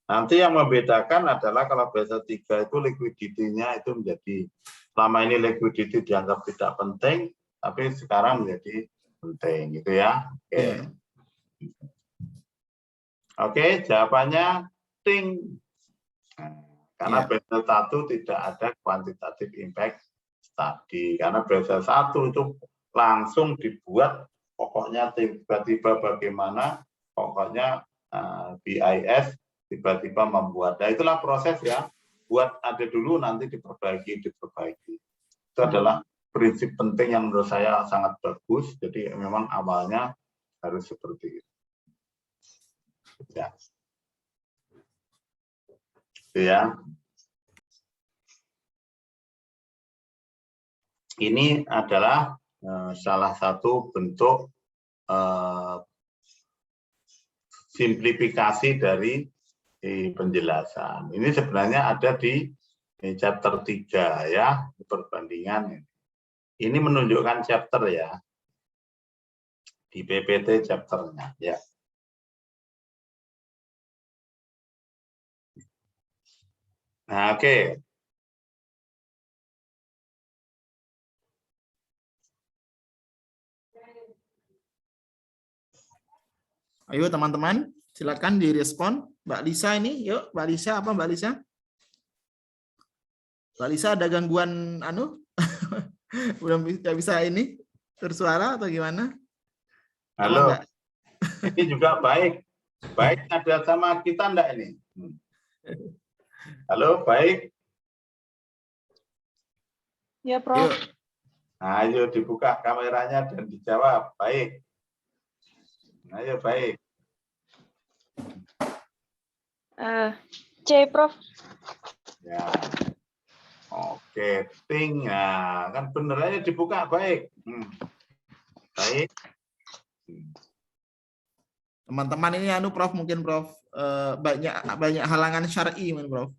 A: Nanti yang membedakan adalah kalau Basel 3 itu liquidity-nya itu menjadi, selama ini liquidity dianggap tidak penting, tapi sekarang menjadi penting gitu ya. Oke.
B: Yeah.
A: Oke, jawabannya ting. Karena Basel 1 tidak ada quantitative impact study. Karena Basel 1 itu langsung dibuat, pokoknya tiba-tiba bagaimana, pokoknya BIS tiba-tiba membuat. Nah, itulah proses ya. Buat ada dulu, nanti diperbaiki. Itu adalah prinsip penting yang menurut saya sangat bagus. Jadi memang awalnya harus seperti itu. Ya. Ya. Ini adalah salah satu bentuk simplifikasi dari penjelasan. Ini sebenarnya ada di chapter 3 ya, perbandingan. Ini menunjukkan chapter ya. Di PPT chapternya ya. Nah, oke.
B: Ayo teman-teman, silakan direspon. Mbak Lisa ini, yuk Mbak Lisa apa Mbak Lisa? Mbak Lisa ada gangguan belum bisa ini bersuara atau gimana?
A: Halo.
B: Mbak?
A: Ini juga baik. Baik ada sama kita enggak ini? Halo, baik.
C: Ya, Prof.
B: Yuk.
A: Ayo dibuka kameranya dan dijawab. Baik. Ayo, baik.
C: C, Prof.
A: Ya. Oke, ting. Nah, kan bener aja dibuka baik. Baik.
B: Teman-teman ini Prof, mungkin Prof banyak halangan syar'i, Prof.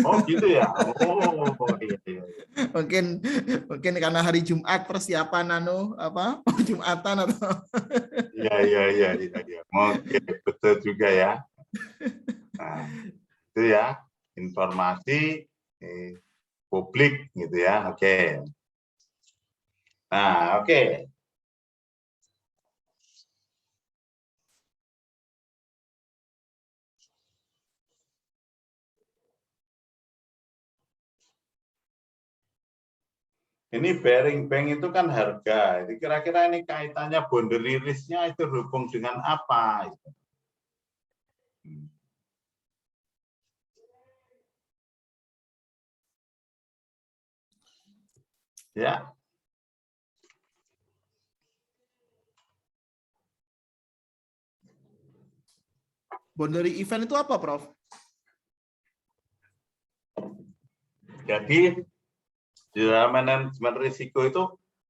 A: Oh gitu ya. Oh iya, iya.
B: mungkin karena hari Jumat persiapan Jumatan atau
A: Iya. Oke, betul juga ya. Nah, itu ya informasi publik gitu ya. Oke. Nah, oke. Ini bearing bank itu kan harga. Jadi kira-kira ini kaitannya boundary risk-nya itu berhubung dengan apa? Ya.
B: boundary event itu apa, Prof?
A: Jadi di dalam manajemen risiko itu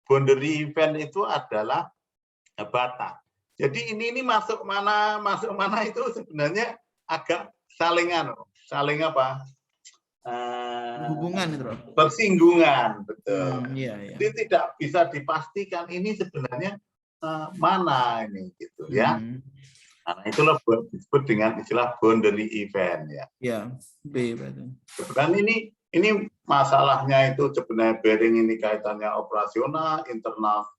A: boundary event itu adalah batas. Jadi ini masuk mana itu sebenarnya agak saling apa?
B: Hubungan itu, Prof.
A: Bersinggungan, betul.
B: Iya.
A: Jadi tidak bisa dipastikan ini sebenarnya mana ini gitu ya. Nah, itulah disebut dengan istilah boundary event ya.
B: Ya, B berarti.
A: Sebenarnya ini masalahnya itu sebenarnya bearing ini kaitannya operasional, internal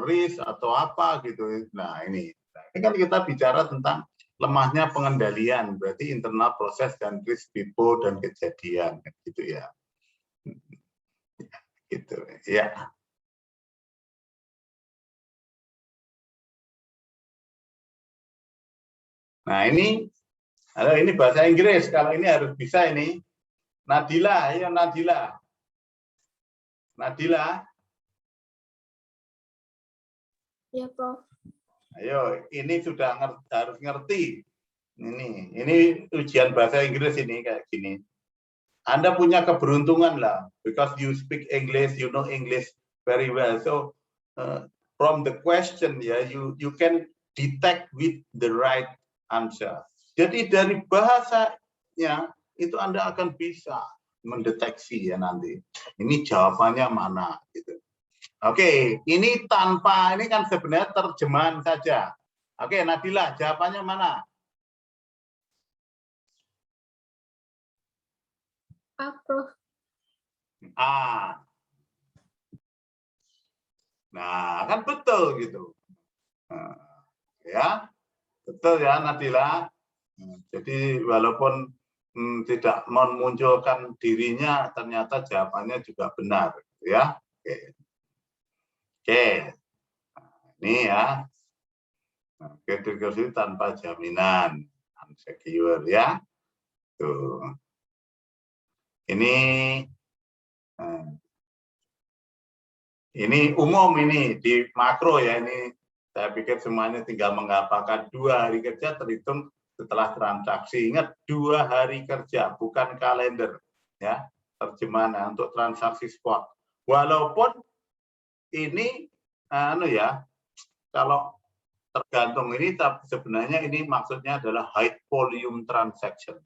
A: risk atau apa gitu. Nah ini kan kita bicara tentang lemahnya pengendalian, berarti internal proses dan risk people dan kejadian gitu ya. Gitu ya. Nah ini bahasa Inggris, kalau ini harus bisa ini. Nadila, ayo Nadila. Nadila.
C: Ya, Prof.
A: Ayo, ini sudah harus ngerti. Ini ujian bahasa Inggris ini kayak gini. Anda punya keberuntungan lah, because you speak English, you know English very well. So from the question ya, you can detect with the right answer. Jadi dari bahasanya itu Anda akan bisa mendeteksi ya nanti. Ini jawabannya mana gitu. Oke, ini kan sebenarnya terjemahan saja. Oke, Nadila, jawabannya mana?
C: A, Prof.
A: A. Nah, kan betul gitu. Nah, ya, betul ya Nadila. Jadi walaupun tidak memunculkan dirinya, ternyata jawabannya juga benar, ya. Oke. Ini ya. Category tanpa jaminan, unsecure ya. Tuh. Ini umum ini di makro ya, ini saya pikir semuanya tinggal mengapakah 2 hari kerja terhitung setelah transaksi. Ingat 2 hari kerja bukan kalender ya, terjemahan untuk transaksi spot. Walaupun ini kalau tergantung ini, tapi sebenarnya ini maksudnya adalah high volume transaction.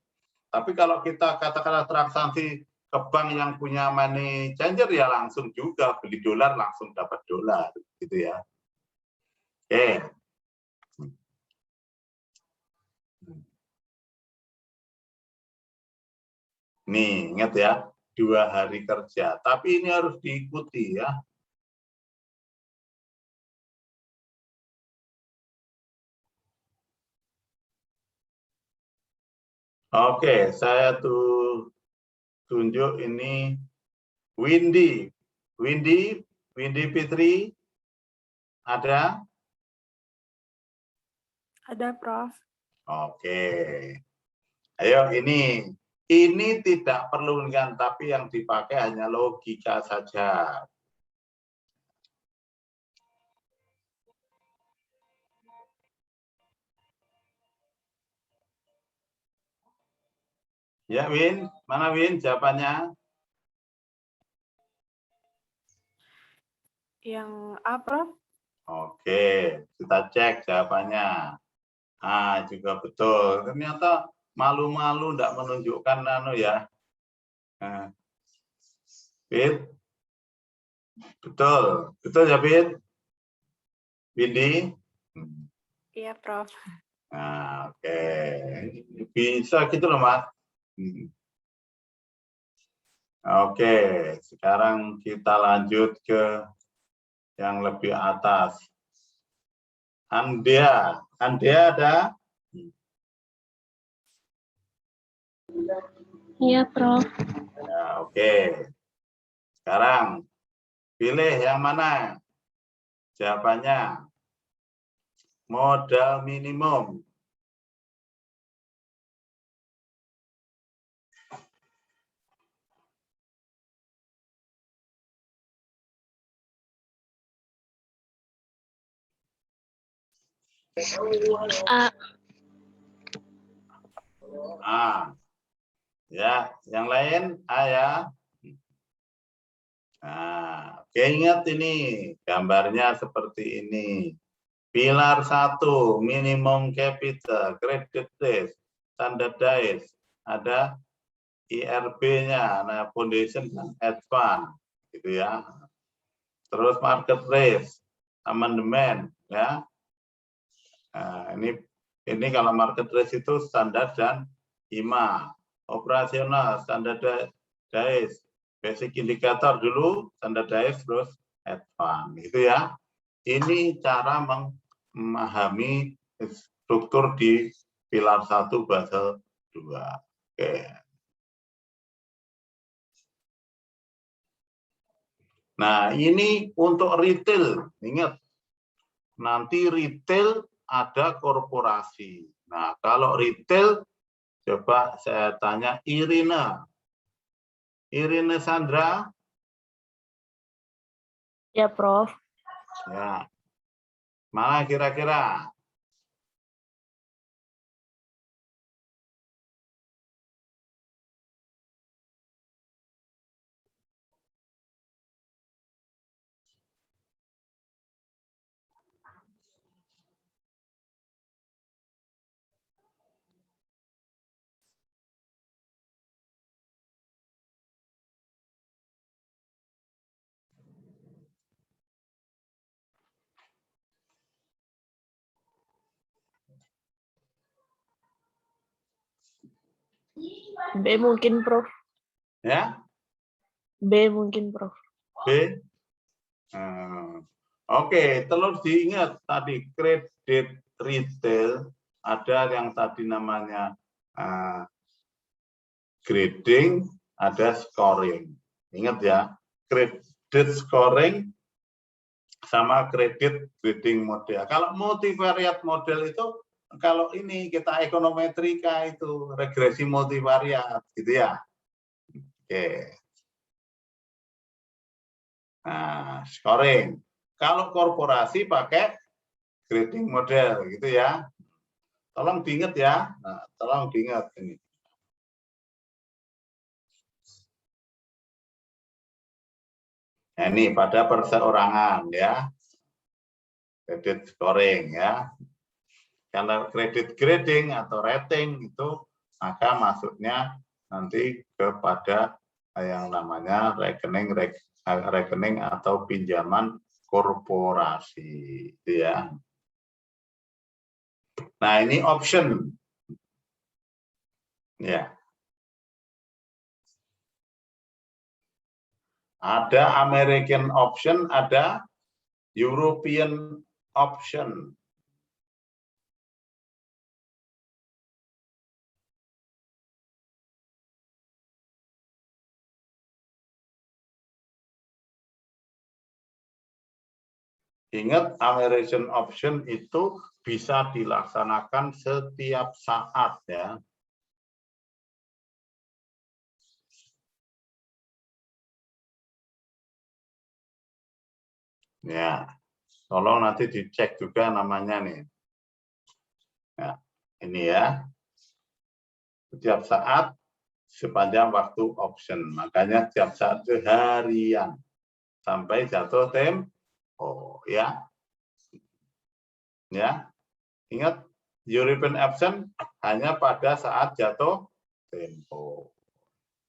A: Tapi kalau kita katakanlah transaksi ke bank yang punya money changer ya langsung juga beli dolar langsung dapat dolar gitu ya. Oke. Nih, ingat ya, 2 hari kerja. Tapi ini harus diikuti ya. Oke, saya tunjuk ini Windy. Windy Fitri. Ada?
C: Ada, Prof.
A: Oke. Ayo ini tidak perlu kan, tapi yang dipakai hanya logika saja. Ya, Win, mana Win jawabannya?
C: Yang A, Prof.
A: Oke, kita cek jawabannya. Ah, juga betul. Ternyata malu-malu enggak menunjukkan ya. Nah, Bit. Betul. Betul ya, Bit? Windy?
C: Iya, Prof.
A: Nah, oke. Bisa gitu loh, Mas. Oke, sekarang kita lanjut ke yang lebih atas. Andea ada?
C: Iya, Prof.
A: Ya, oke. Sekarang pilih yang mana? Jawabannya modal minimum. A. Ya, yang lain A ya. Nah, oke, ingat ini gambarnya seperti ini. Pilar 1, minimum capital, credit risk, standardized, ada IRB-nya, nah foundation dan advance, gitu ya. Terus market risk, amendement, ya. Nah, ini kalau market risk itu standar dan IMA. Operasional, standardized, basic indicator dulu, standardized, terus advance, gitu ya. Ini cara memahami struktur di pilar 1 Basel 2. Oke. Nah, ini untuk retail. Ingat, nanti retail ada korporasi. Nah, kalau retail, coba saya tanya Irina. Irina Sandra?
C: Ya, Prof.
A: Ya. Mana kira-kira?
C: B mungkin, Prof.
A: Ya?
C: B mungkin, Prof.
A: B? Oke, terus diingat tadi kredit retail ada yang tadi namanya grading, ada scoring. Ingat ya, kredit scoring sama kredit grading model. Kalau multivariate model itu kalau ini kita ekonometrika itu regresi multivariat gitu ya. Oke. Nah, scoring. Kalau korporasi pakai grading model gitu ya. Tolong diingat ya. Nah, tolong diingat ini. Nah, ini pada perseorangan ya. Kredit scoring ya. Kalau kredit grading atau rating itu maka masuknya nanti kepada yang namanya rekening atau pinjaman korporasi gitu ya. Nah, ini option. Ya. Ada American option, ada European option. Ingat, American option itu bisa dilaksanakan setiap saat ya. Ya, tolong nanti dicek juga namanya nih. Ya, ini ya. Setiap saat sepanjang waktu option. Makanya setiap saat itu harian sampai jatuh tempo ya. Ya, ingat European absent hanya pada saat jatuh tempo.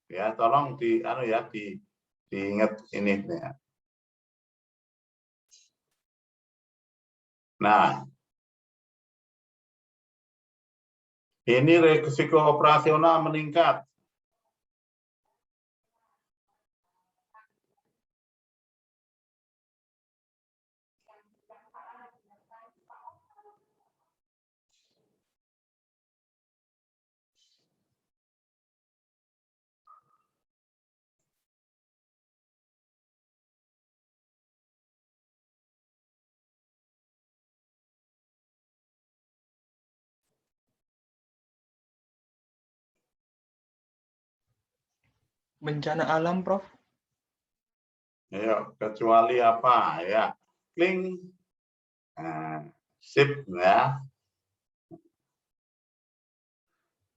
A: Ya, tolong diingat ini. Ya. Nah, ini risiko operasional meningkat.
D: Bencana alam, Prof.
A: Ayo, kecuali apa ya? Kling. Nah, sip ya.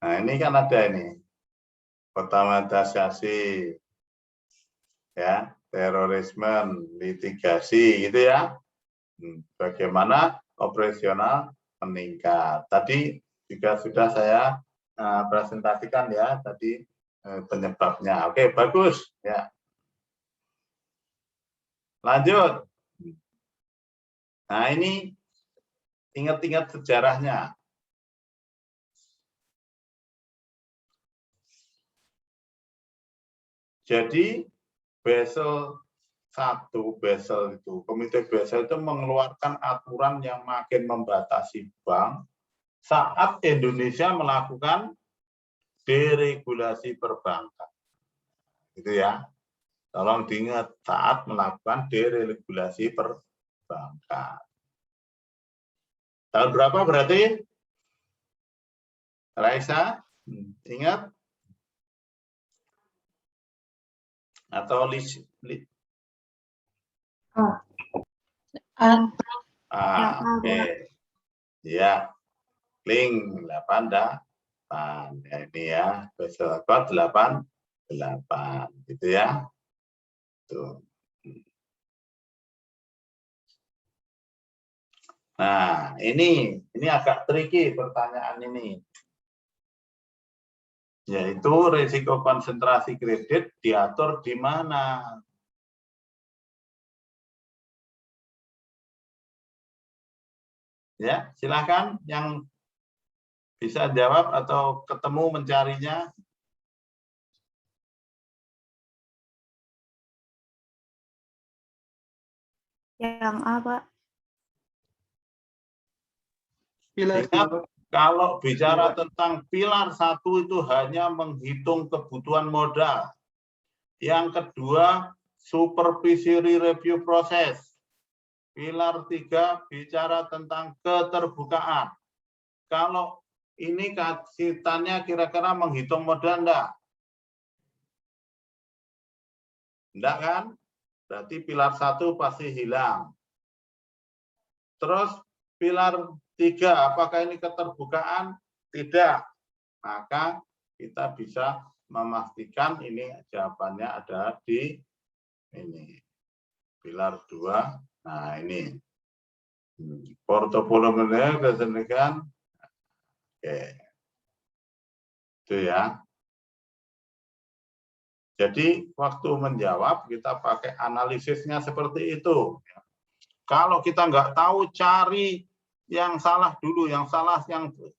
A: Nah, ini kan ada ini. Otomatisasi ya, terorisme, litigasi gitu ya. Bagaimana operasional meningkat. Tadi juga sudah saya presentasikan ya tadi penyebabnya. Oke, bagus ya. Lanjut. Nah, ini ingat-ingat sejarahnya. Jadi Basel itu, Komite Basel itu mengeluarkan aturan yang makin membatasi bank saat Indonesia melakukan deregulasi perbankan. Gitu ya. Tolong diingat saat melakukan deregulasi perbankan. Tahun berapa berarti? Raisa, ingat? Atau oke. Ya, link 88. Ya, ini ya, Basel Code 88 gitu ya. Tuh. Nah, ini agak tricky pertanyaan ini. Yaitu risiko konsentrasi kredit diatur di mana? Ya, silakan yang bisa jawab atau ketemu mencarinya.
C: Yang A, Pak.
D: Pilar
A: Ingat, kalau bicara tentang pilar 1 itu hanya menghitung kebutuhan modal. Yang kedua, supervisory review proses. Pilar 3 bicara tentang keterbukaan. Kalau ini kaitannya kira-kira menghitung modal enggak? Enggak kan? Berarti pilar 1 pasti hilang. Terus pilar 3, apakah ini keterbukaan? Tidak. Maka kita bisa memastikan ini jawabannya ada di ini. Pilar 2. Nah, ini. Portofolio kesenikan. Oke. Itu ya. Jadi waktu menjawab kita pakai analisisnya seperti itu. Kalau kita nggak tahu, cari yang salah dulu, yang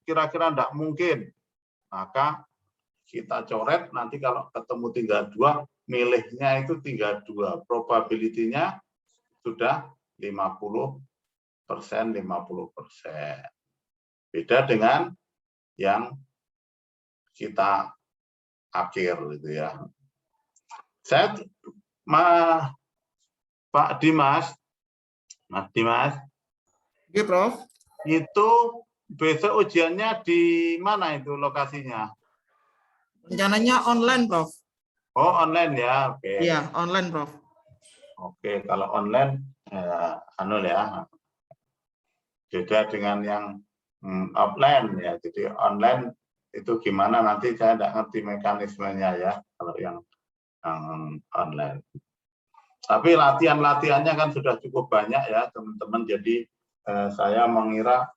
A: kira-kira nggak mungkin. Maka kita coret, nanti kalau ketemu tinggal 2, milihnya itu tinggal 2. Probability-nya sudah 50%, 50%. Beda dengan yang kita akhir gitu ya. Pak Dimas, Mas Dimas,
B: Oke, Prof.
A: itu besok ujiannya di mana itu lokasinya?
B: Rencananya online, Prof.
A: Oh, online ya, oke.
B: Iya, online, Prof.
A: Oke, kalau online, ya, beda dengan yang offline ya. Jadi online itu gimana nanti saya tidak ngerti mekanismenya ya, kalau yang online. Tapi latihan-latihannya kan sudah cukup banyak ya teman-teman. Jadi saya mengira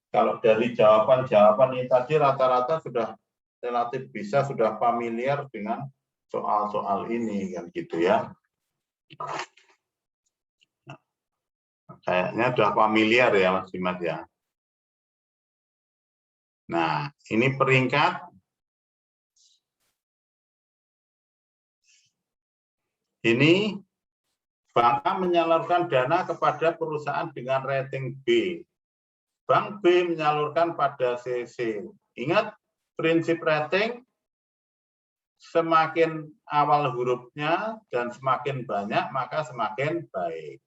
A: kalau dari jawaban-jawaban ini tadi rata-rata sudah relatif sudah familiar dengan soal-soal ini kan gitu ya. Kayaknya sudah familiar ya Mas Dimas ya. Nah, ini peringkat. Ini Bank A menyalurkan dana kepada perusahaan dengan rating B. Bank B menyalurkan pada CC. Ingat prinsip rating, semakin awal hurufnya dan semakin banyak maka semakin baik.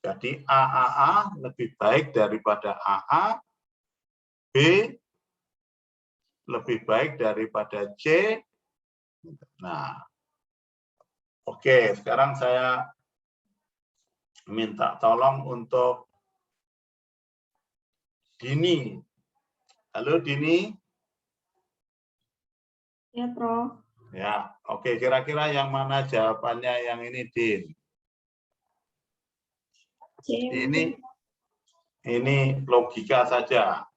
A: Jadi AAA lebih baik daripada AA, B lebih baik daripada C. Nah, oke, sekarang saya minta tolong untuk Dini. Halo Dini.
C: Ya, Prof.
A: Ya, oke. Kira-kira yang mana jawabannya yang ini, Din?
C: C.
A: Ini logika saja.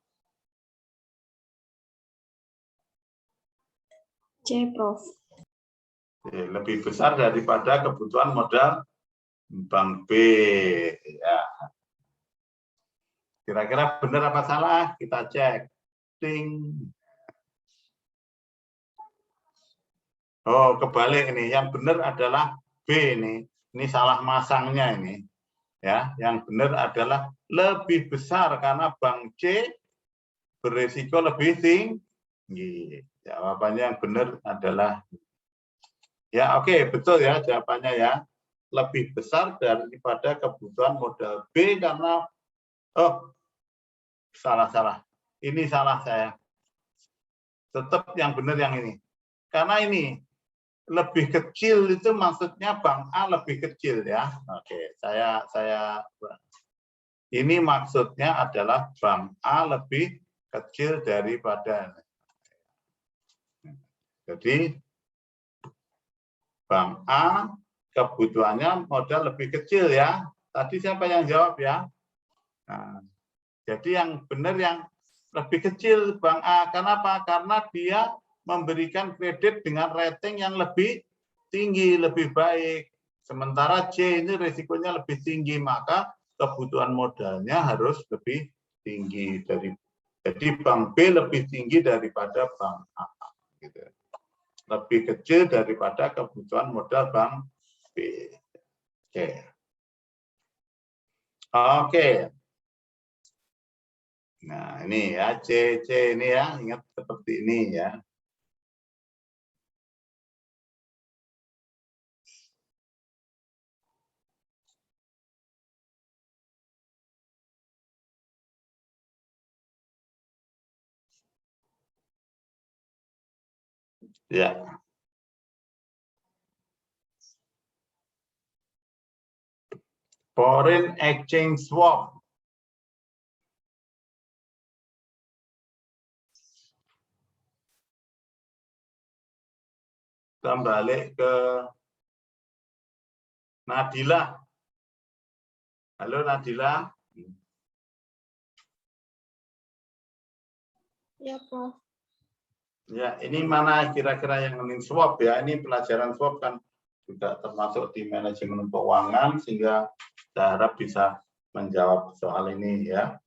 C: C, Prof.
A: Lebih besar daripada kebutuhan modal Bank B. Ya. Kira-kira benar apa salah? Kita cek. Ting. Oh, kebalik ini. Yang benar adalah B ini. Ini salah masangnya ini. Ya, yang benar adalah lebih besar karena Bank C berisiko lebih tinggi. Jawabannya yang benar adalah ya, oke, betul ya jawabannya ya. Lebih besar daripada kebutuhan modal B karena salah. Ini salah saya. Tetap yang benar yang ini. Karena ini lebih kecil itu maksudnya Bank A lebih kecil ya. Oke, saya ini maksudnya adalah Bank A lebih kecil daripada. Jadi Bank A kebutuhannya modal lebih kecil ya. Tadi siapa yang jawab ya? Nah, jadi yang benar yang lebih kecil Bank A. Kenapa? Karena dia memberikan kredit dengan rating yang lebih tinggi, lebih baik. Sementara C ini risikonya lebih tinggi, maka kebutuhan modalnya harus lebih tinggi. Jadi Bank B lebih tinggi daripada Bank A. Gitu. Lebih kecil daripada kebutuhan modal Bank B. Oke. Oke. Nah, ini ya, C ini ya, ingat seperti ini ya. Ya. Foreign exchange swap. Kembali ke Nadila. Halo Nadila.
C: Ya, Prof.
A: Ya, ini mana kira-kira yang mending swap ya? Ini pelajaran swap kan juga termasuk di manajemen keuangan sehingga saya harap bisa menjawab soal ini ya.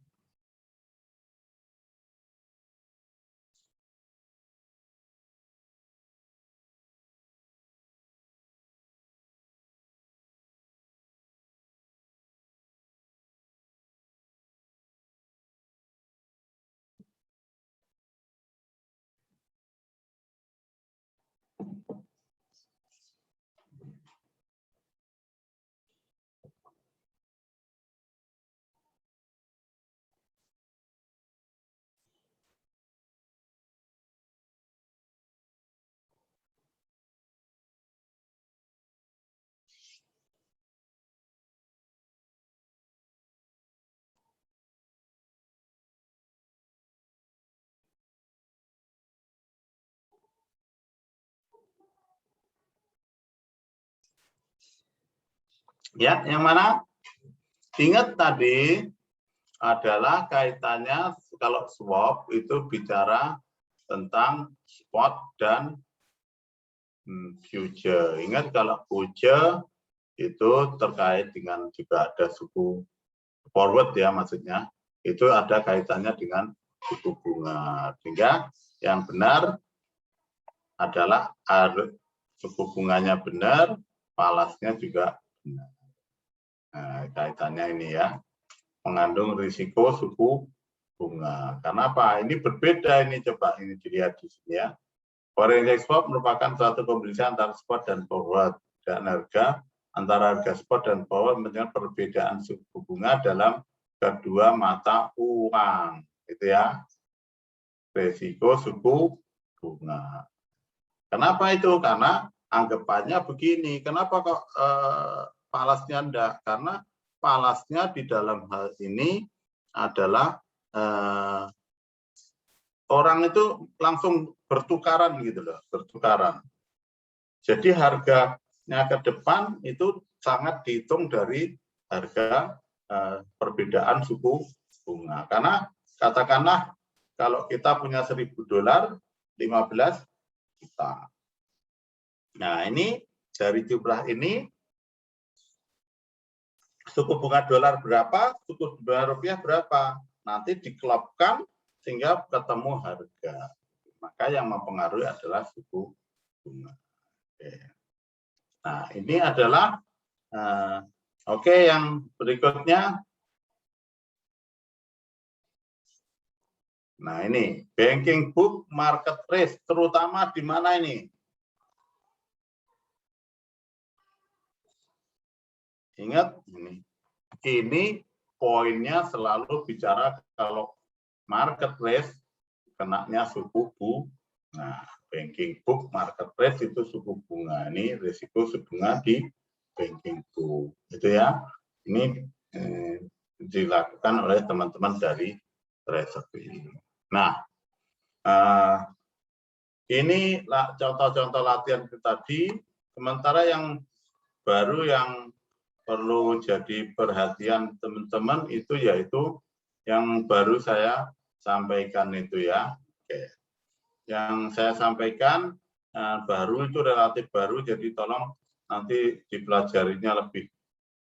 A: Ya, yang mana? Ingat tadi adalah kaitannya kalau swap itu bicara tentang spot dan future. Ingat kalau future itu terkait dengan juga ada suku forward ya, maksudnya itu ada kaitannya dengan suku bunga. Sehingga yang benar adalah suku bunganya benar, falasnya juga benar. Nah, kaitannya ini ya, mengandung risiko suku bunga. Karena apa? Ini berbeda ini, coba ini dilihat di sini ya. Foreign exchange swap merupakan suatu kombinasi antara spot dan forward, dan harga antara harga spot dan forward menunjukkan perbedaan suku bunga dalam kedua mata uang, gitu ya. Risiko suku bunga. Kenapa itu? Karena anggapannya begini. Kenapa kok falasnya enggak? Karena falasnya di dalam hal ini adalah orang itu langsung bertukaran gitu loh, bertukaran. Jadi harganya ke depan itu sangat dihitung dari harga perbedaan suku bunga. Karena katakanlah kalau kita punya $1.000, 15 juta. Nah, ini dari jumlah ini suku bunga dolar berapa, suku bunga rupiah berapa, nanti dikelopkan sehingga ketemu harga. Maka yang mempengaruhi adalah suku bunga. Oke. Nah, ini adalah oke, yang berikutnya. Nah, ini banking book market risk, terutama di mana ini? Ingat ini poinnya selalu bicara kalau market risk kenanya suku bunga. Nah, banking book market risk itu suku bunga. Ini risiko suku bunga di banking book. Itu ya. Ini dilakukan oleh teman-teman dari Treasury. Nah, ini contoh-contoh latihan tadi. Sementara yang baru yang perlu jadi perhatian teman-teman itu yaitu yang baru saya sampaikan itu ya. Oke. Yang saya sampaikan baru itu relatif baru, jadi tolong nanti dipelajarinya lebih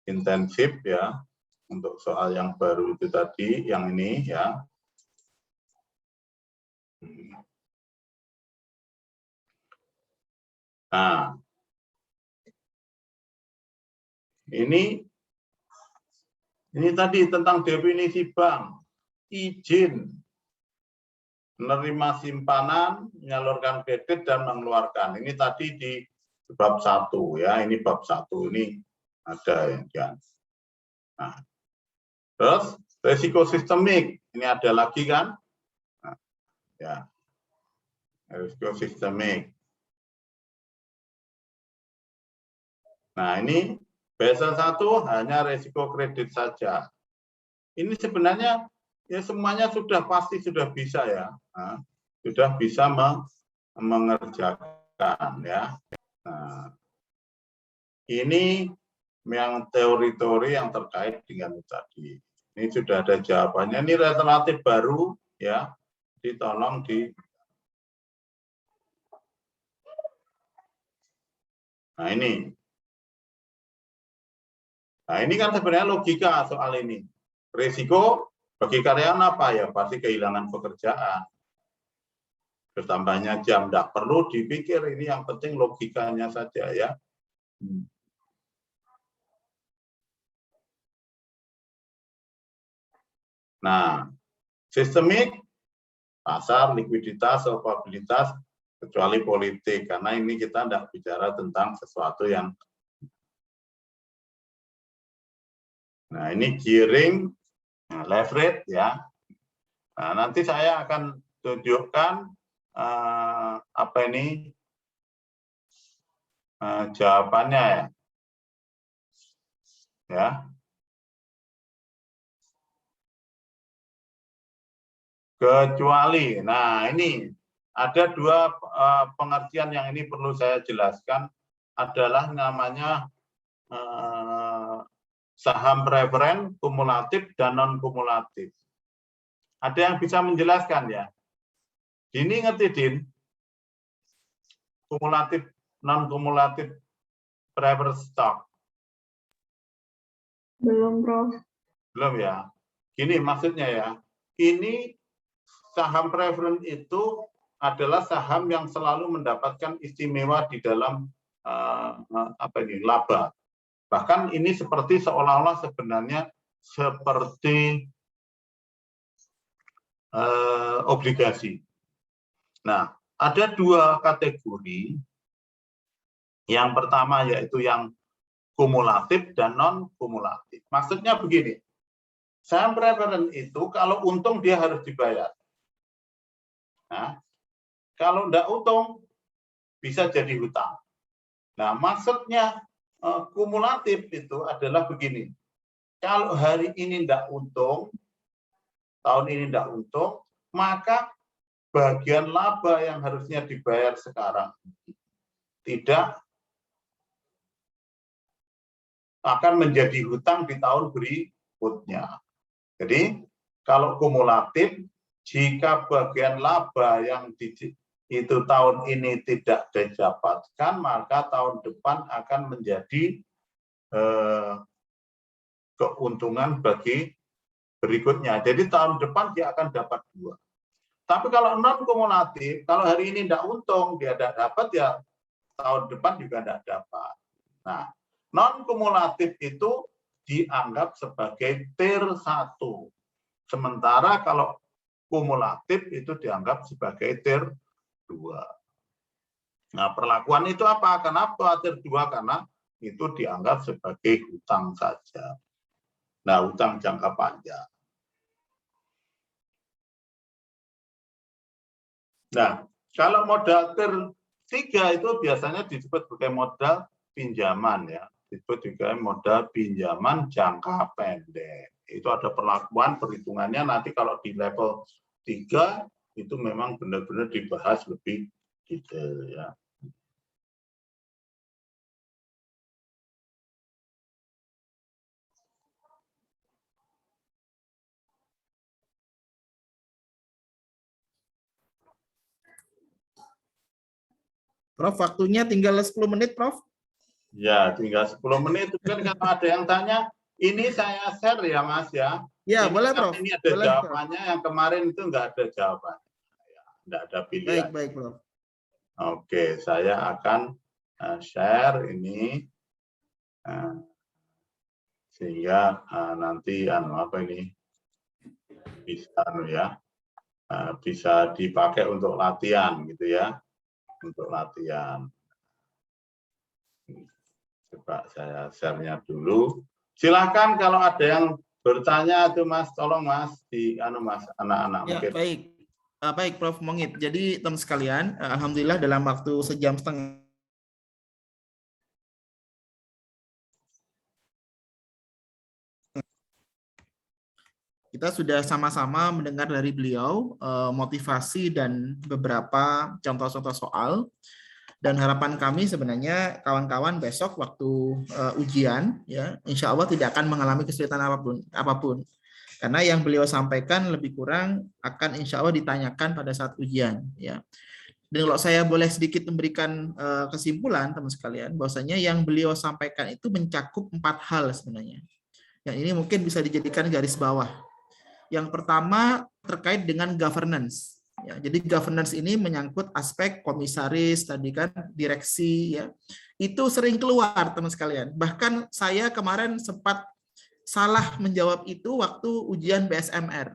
A: intensif ya untuk soal yang baru itu tadi, yang ini ya. Nah, ini tadi tentang definisi bank, izin, menerima simpanan, menyalurkan kredit, dan mengeluarkan. Ini tadi di bab 1 ya, ini bab 1 ini ada yang. Nah, terus risiko sistemik, ini ada lagi kan? Nah, ya, risiko sistemik. Nah, ini Basel 1 hanya risiko kredit saja. Ini sebenarnya ya semuanya sudah pasti sudah bisa ya, nah, sudah bisa mengerjakan ya. Nah, ini yang teori-teori yang terkait dengan tadi. Ini sudah ada jawabannya. Ini relatif baru ya, ditolong di. Nah ini. Nah ini kan sebenarnya logika soal ini. Risiko bagi karyawan apa ya? Pasti kehilangan pekerjaan. Bertambahnya jam, tidak perlu dipikir, ini yang penting logikanya saja ya. Nah, sistemik, pasar, likuiditas, probabilitas, kecuali politik, karena ini kita tidak bicara tentang sesuatu yang. Nah, ini gearing, leverage ya. Nah, nanti saya akan tunjukkan apa ini jawabannya ya. Ya. Kecuali, nah ini ada dua pengertian yang ini perlu saya jelaskan, adalah namanya saham preferen, kumulatif, dan non-kumulatif. Ada yang bisa menjelaskan ya? Dini ngerti, Din? Kumulatif, non-kumulatif preferred stock.
C: Belum, Prof.
A: Belum ya? Gini maksudnya ya, ini saham preferen itu adalah saham yang selalu mendapatkan istimewa di dalam laba. Bahkan ini seperti seolah-olah sebenarnya seperti obligasi. Nah, ada dua kategori. Yang pertama yaitu yang kumulatif dan non-kumulatif. Maksudnya begini, saham preferen itu kalau untung dia harus dibayar. Nah, kalau enggak untung bisa jadi hutang. Nah, maksudnya kumulatif itu adalah begini. Kalau hari ini enggak untung, tahun ini enggak untung, maka bagian laba yang harusnya dibayar sekarang tidak akan menjadi hutang di tahun berikutnya. Jadi, kalau kumulatif, jika bagian laba yang itu tahun ini tidak didapatkan, maka tahun depan akan menjadi keuntungan bagi berikutnya. Jadi tahun depan dia akan dapat dua. Tapi kalau non kumulatif, kalau hari ini tidak untung, dia tidak dapat, ya tahun depan juga tidak dapat. Nah, non kumulatif itu dianggap sebagai tier 1. Sementara kalau kumulatif itu dianggap sebagai tier 2. Nah, perlakuan itu apa? Kenapa tier 2? Karena itu dianggap sebagai hutang saja. Nah, hutang jangka panjang. Nah, kalau modal tier 3 itu biasanya disebut sebagai modal pinjaman ya. Disebut juga modal pinjaman jangka pendek. Itu ada perlakuan perhitungannya nanti kalau di level 3 itu memang benar-benar dibahas lebih detail ya.
B: Prof, waktunya tinggal 10 menit, Prof.
A: Ya, tinggal 10 menit. Kan kalau ada yang tanya, ini saya share ya, Mas ya.
B: Ya,
A: ini,
B: boleh, Prof.
A: Ini ada
B: boleh,
A: jawabannya, Prof. Yang kemarin itu enggak ada jawabannya. Ya, enggak ada pilihan.
B: Baik, Prof.
A: Oke, saya akan share ini sehingga nanti apa ini bisa ya bisa dipakai untuk latihan gitu ya, untuk latihan. Coba saya share-nya dulu. Silakan kalau ada yang bertanya tuh Mas, tolong Mas di Mas anak-anak
B: ya,
A: mungkin.
B: Baik. Baik Prof Mongit. Jadi teman sekalian, alhamdulillah dalam waktu sejam setengah kita sudah sama-sama mendengar dari beliau motivasi dan beberapa contoh-contoh soal. Dan harapan kami sebenarnya kawan-kawan besok waktu ujian, ya, insya Allah tidak akan mengalami kesulitan apapun. Karena yang beliau sampaikan lebih kurang akan insya Allah ditanyakan pada saat ujian. Ya. Dan kalau saya boleh sedikit memberikan kesimpulan teman sekalian, bahwasanya yang beliau sampaikan itu mencakup 4 hal sebenarnya. Yang ini mungkin bisa dijadikan garis bawah. Yang pertama terkait dengan governance. Ya, jadi governance ini menyangkut aspek komisaris, tadi kan direksi, ya itu sering keluar teman sekalian. Bahkan saya kemarin sempat salah menjawab itu waktu ujian BSMR.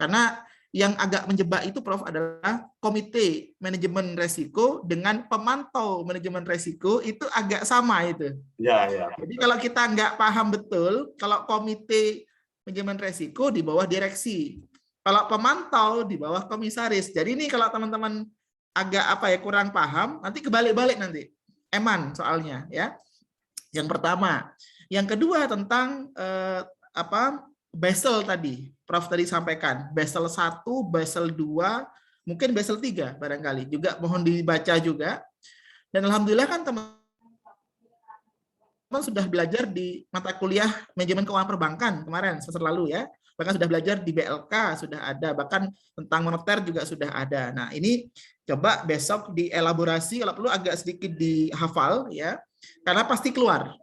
B: Karena yang agak menjebak itu Prof adalah komite manajemen resiko dengan pemantau manajemen resiko itu agak sama itu.
A: Ya, ya.
B: Jadi kalau kita nggak paham betul, kalau komite manajemen resiko di bawah direksi. Kalau pemantau di bawah komisaris. Jadi ini kalau teman-teman agak kurang paham, nanti kebalik-balik nanti. Eman soalnya ya. Yang pertama, yang kedua tentang Basel tadi. Prof tadi sampaikan, Basel 1, Basel 2, mungkin Basel 3 barangkali. Juga mohon dibaca juga. Dan alhamdulillah kan teman sudah belajar di mata kuliah manajemen keuangan perbankan kemarin semester lalu ya. Bahkan sudah belajar di BLK sudah ada, bahkan tentang moneter juga sudah ada. Nah, ini coba besok dielaborasi, kalau perlu agak sedikit dihafal ya. Karena pasti keluar.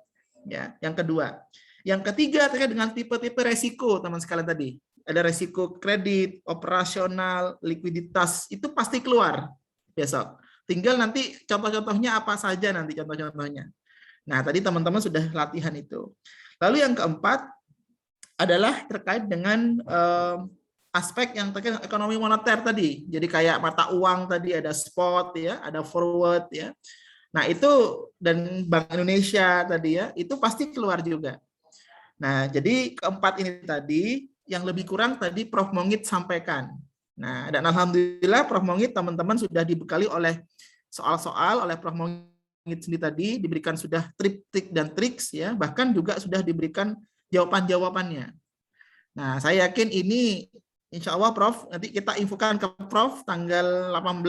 B: Ya, yang kedua. Yang ketiga terkait dengan tipe-tipe resiko teman sekalian tadi. Ada resiko kredit, operasional, likuiditas, itu pasti keluar besok. Tinggal nanti contoh-contohnya apa saja nanti contoh-contohnya. Nah, tadi teman-teman sudah latihan itu. Lalu yang keempat adalah terkait dengan aspek yang terkait dengan ekonomi moneter tadi. Jadi kayak mata uang tadi ada spot ya, ada forward ya. Nah, itu dan Bank Indonesia tadi ya, itu pasti keluar juga. Nah, jadi keempat ini tadi yang lebih kurang tadi Prof. Mongit sampaikan. Nah, dan alhamdulillah Prof. Mongit teman-teman sudah dibekali oleh soal-soal oleh Prof. Mongit sendiri tadi, diberikan sudah trik dan triks ya, bahkan juga sudah diberikan jawaban-jawabannya. Nah, saya yakin ini insya Allah Prof, nanti kita infokan ke Prof tanggal 18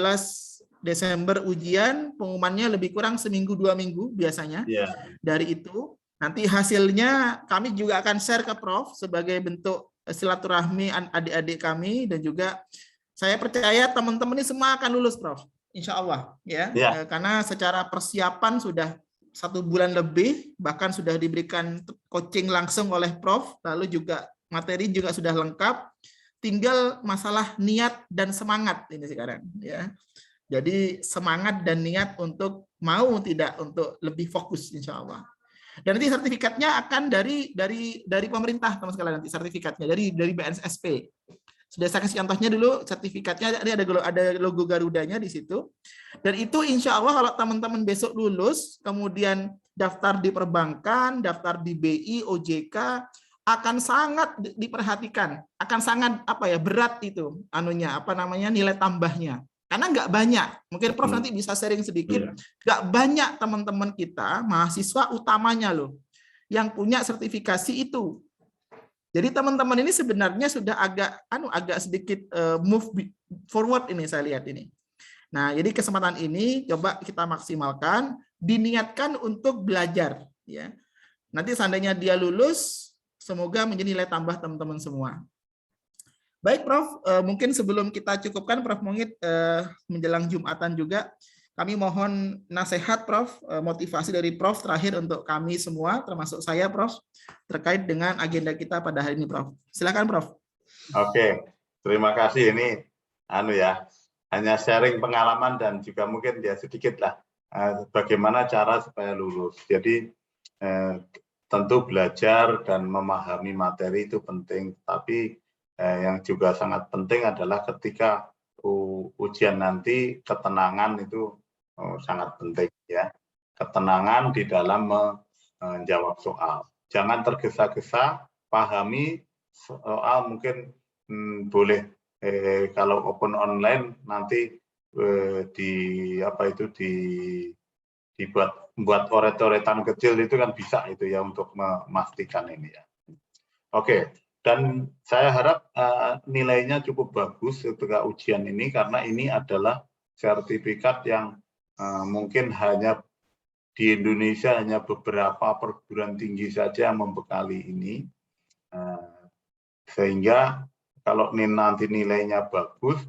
B: Desember ujian, pengumumannya lebih kurang seminggu 2 minggu biasanya.
A: Yeah.
B: Dari itu nanti hasilnya kami juga akan share ke Prof sebagai bentuk silaturahmi adik-adik kami, dan juga saya percaya teman-teman ini semua akan lulus Prof. Insya Allah ya. Karena secara persiapan sudah 1 bulan lebih, bahkan sudah diberikan coaching langsung oleh Prof, lalu juga materi juga sudah lengkap, tinggal masalah niat dan semangat ini sekarang ya. Jadi semangat dan niat untuk mau tidak untuk lebih fokus insya Allah. Dan nanti sertifikatnya akan dari pemerintah teman sekalian, nanti sertifikatnya dari BNSSP. Sudah saya kasih contohnya dulu sertifikatnya, ini ada logo Garudanya di situ. Dan itu insya Allah kalau teman-teman besok lulus, kemudian daftar di perbankan, daftar di BI, OJK, akan sangat diperhatikan, akan sangat berat itu nilai tambahnya. Karena nggak banyak, mungkin Prof nanti bisa sharing sedikit, nggak banyak teman-teman kita, mahasiswa utamanya loh, yang punya sertifikasi itu. Jadi teman-teman ini sebenarnya sudah agak sedikit move forward ini saya lihat ini. Nah, jadi kesempatan ini coba kita maksimalkan, diniatkan untuk belajar ya. Nanti seandainya dia lulus, semoga menjadi nilai tambah teman-teman semua. Baik Prof, mungkin sebelum kita cukupkan Prof Mongit menjelang Jumatan juga, kami mohon nasihat Prof, motivasi dari Prof terakhir untuk kami semua, termasuk saya Prof, terkait dengan agenda kita pada hari ini Prof. Silakan Prof.
A: Oke, terima kasih. Ini hanya sharing pengalaman dan juga mungkin ya sedikit lah bagaimana cara supaya lulus. Jadi tentu belajar dan memahami materi itu penting, tapi yang juga sangat penting adalah ketika ujian nanti ketenangan itu sangat penting ya. Ketenangan di dalam menjawab soal. Jangan tergesa-gesa, pahami soal mungkin boleh kalau open online nanti dibuat coret-coretan kecil itu kan bisa itu ya untuk memastikan ini ya. Oke. Dan saya harap nilainya cukup bagus ketika ujian ini, karena ini adalah sertifikat yang mungkin hanya di Indonesia hanya beberapa perguruan tinggi saja yang membekali ini. Sehingga kalau nanti nilainya bagus,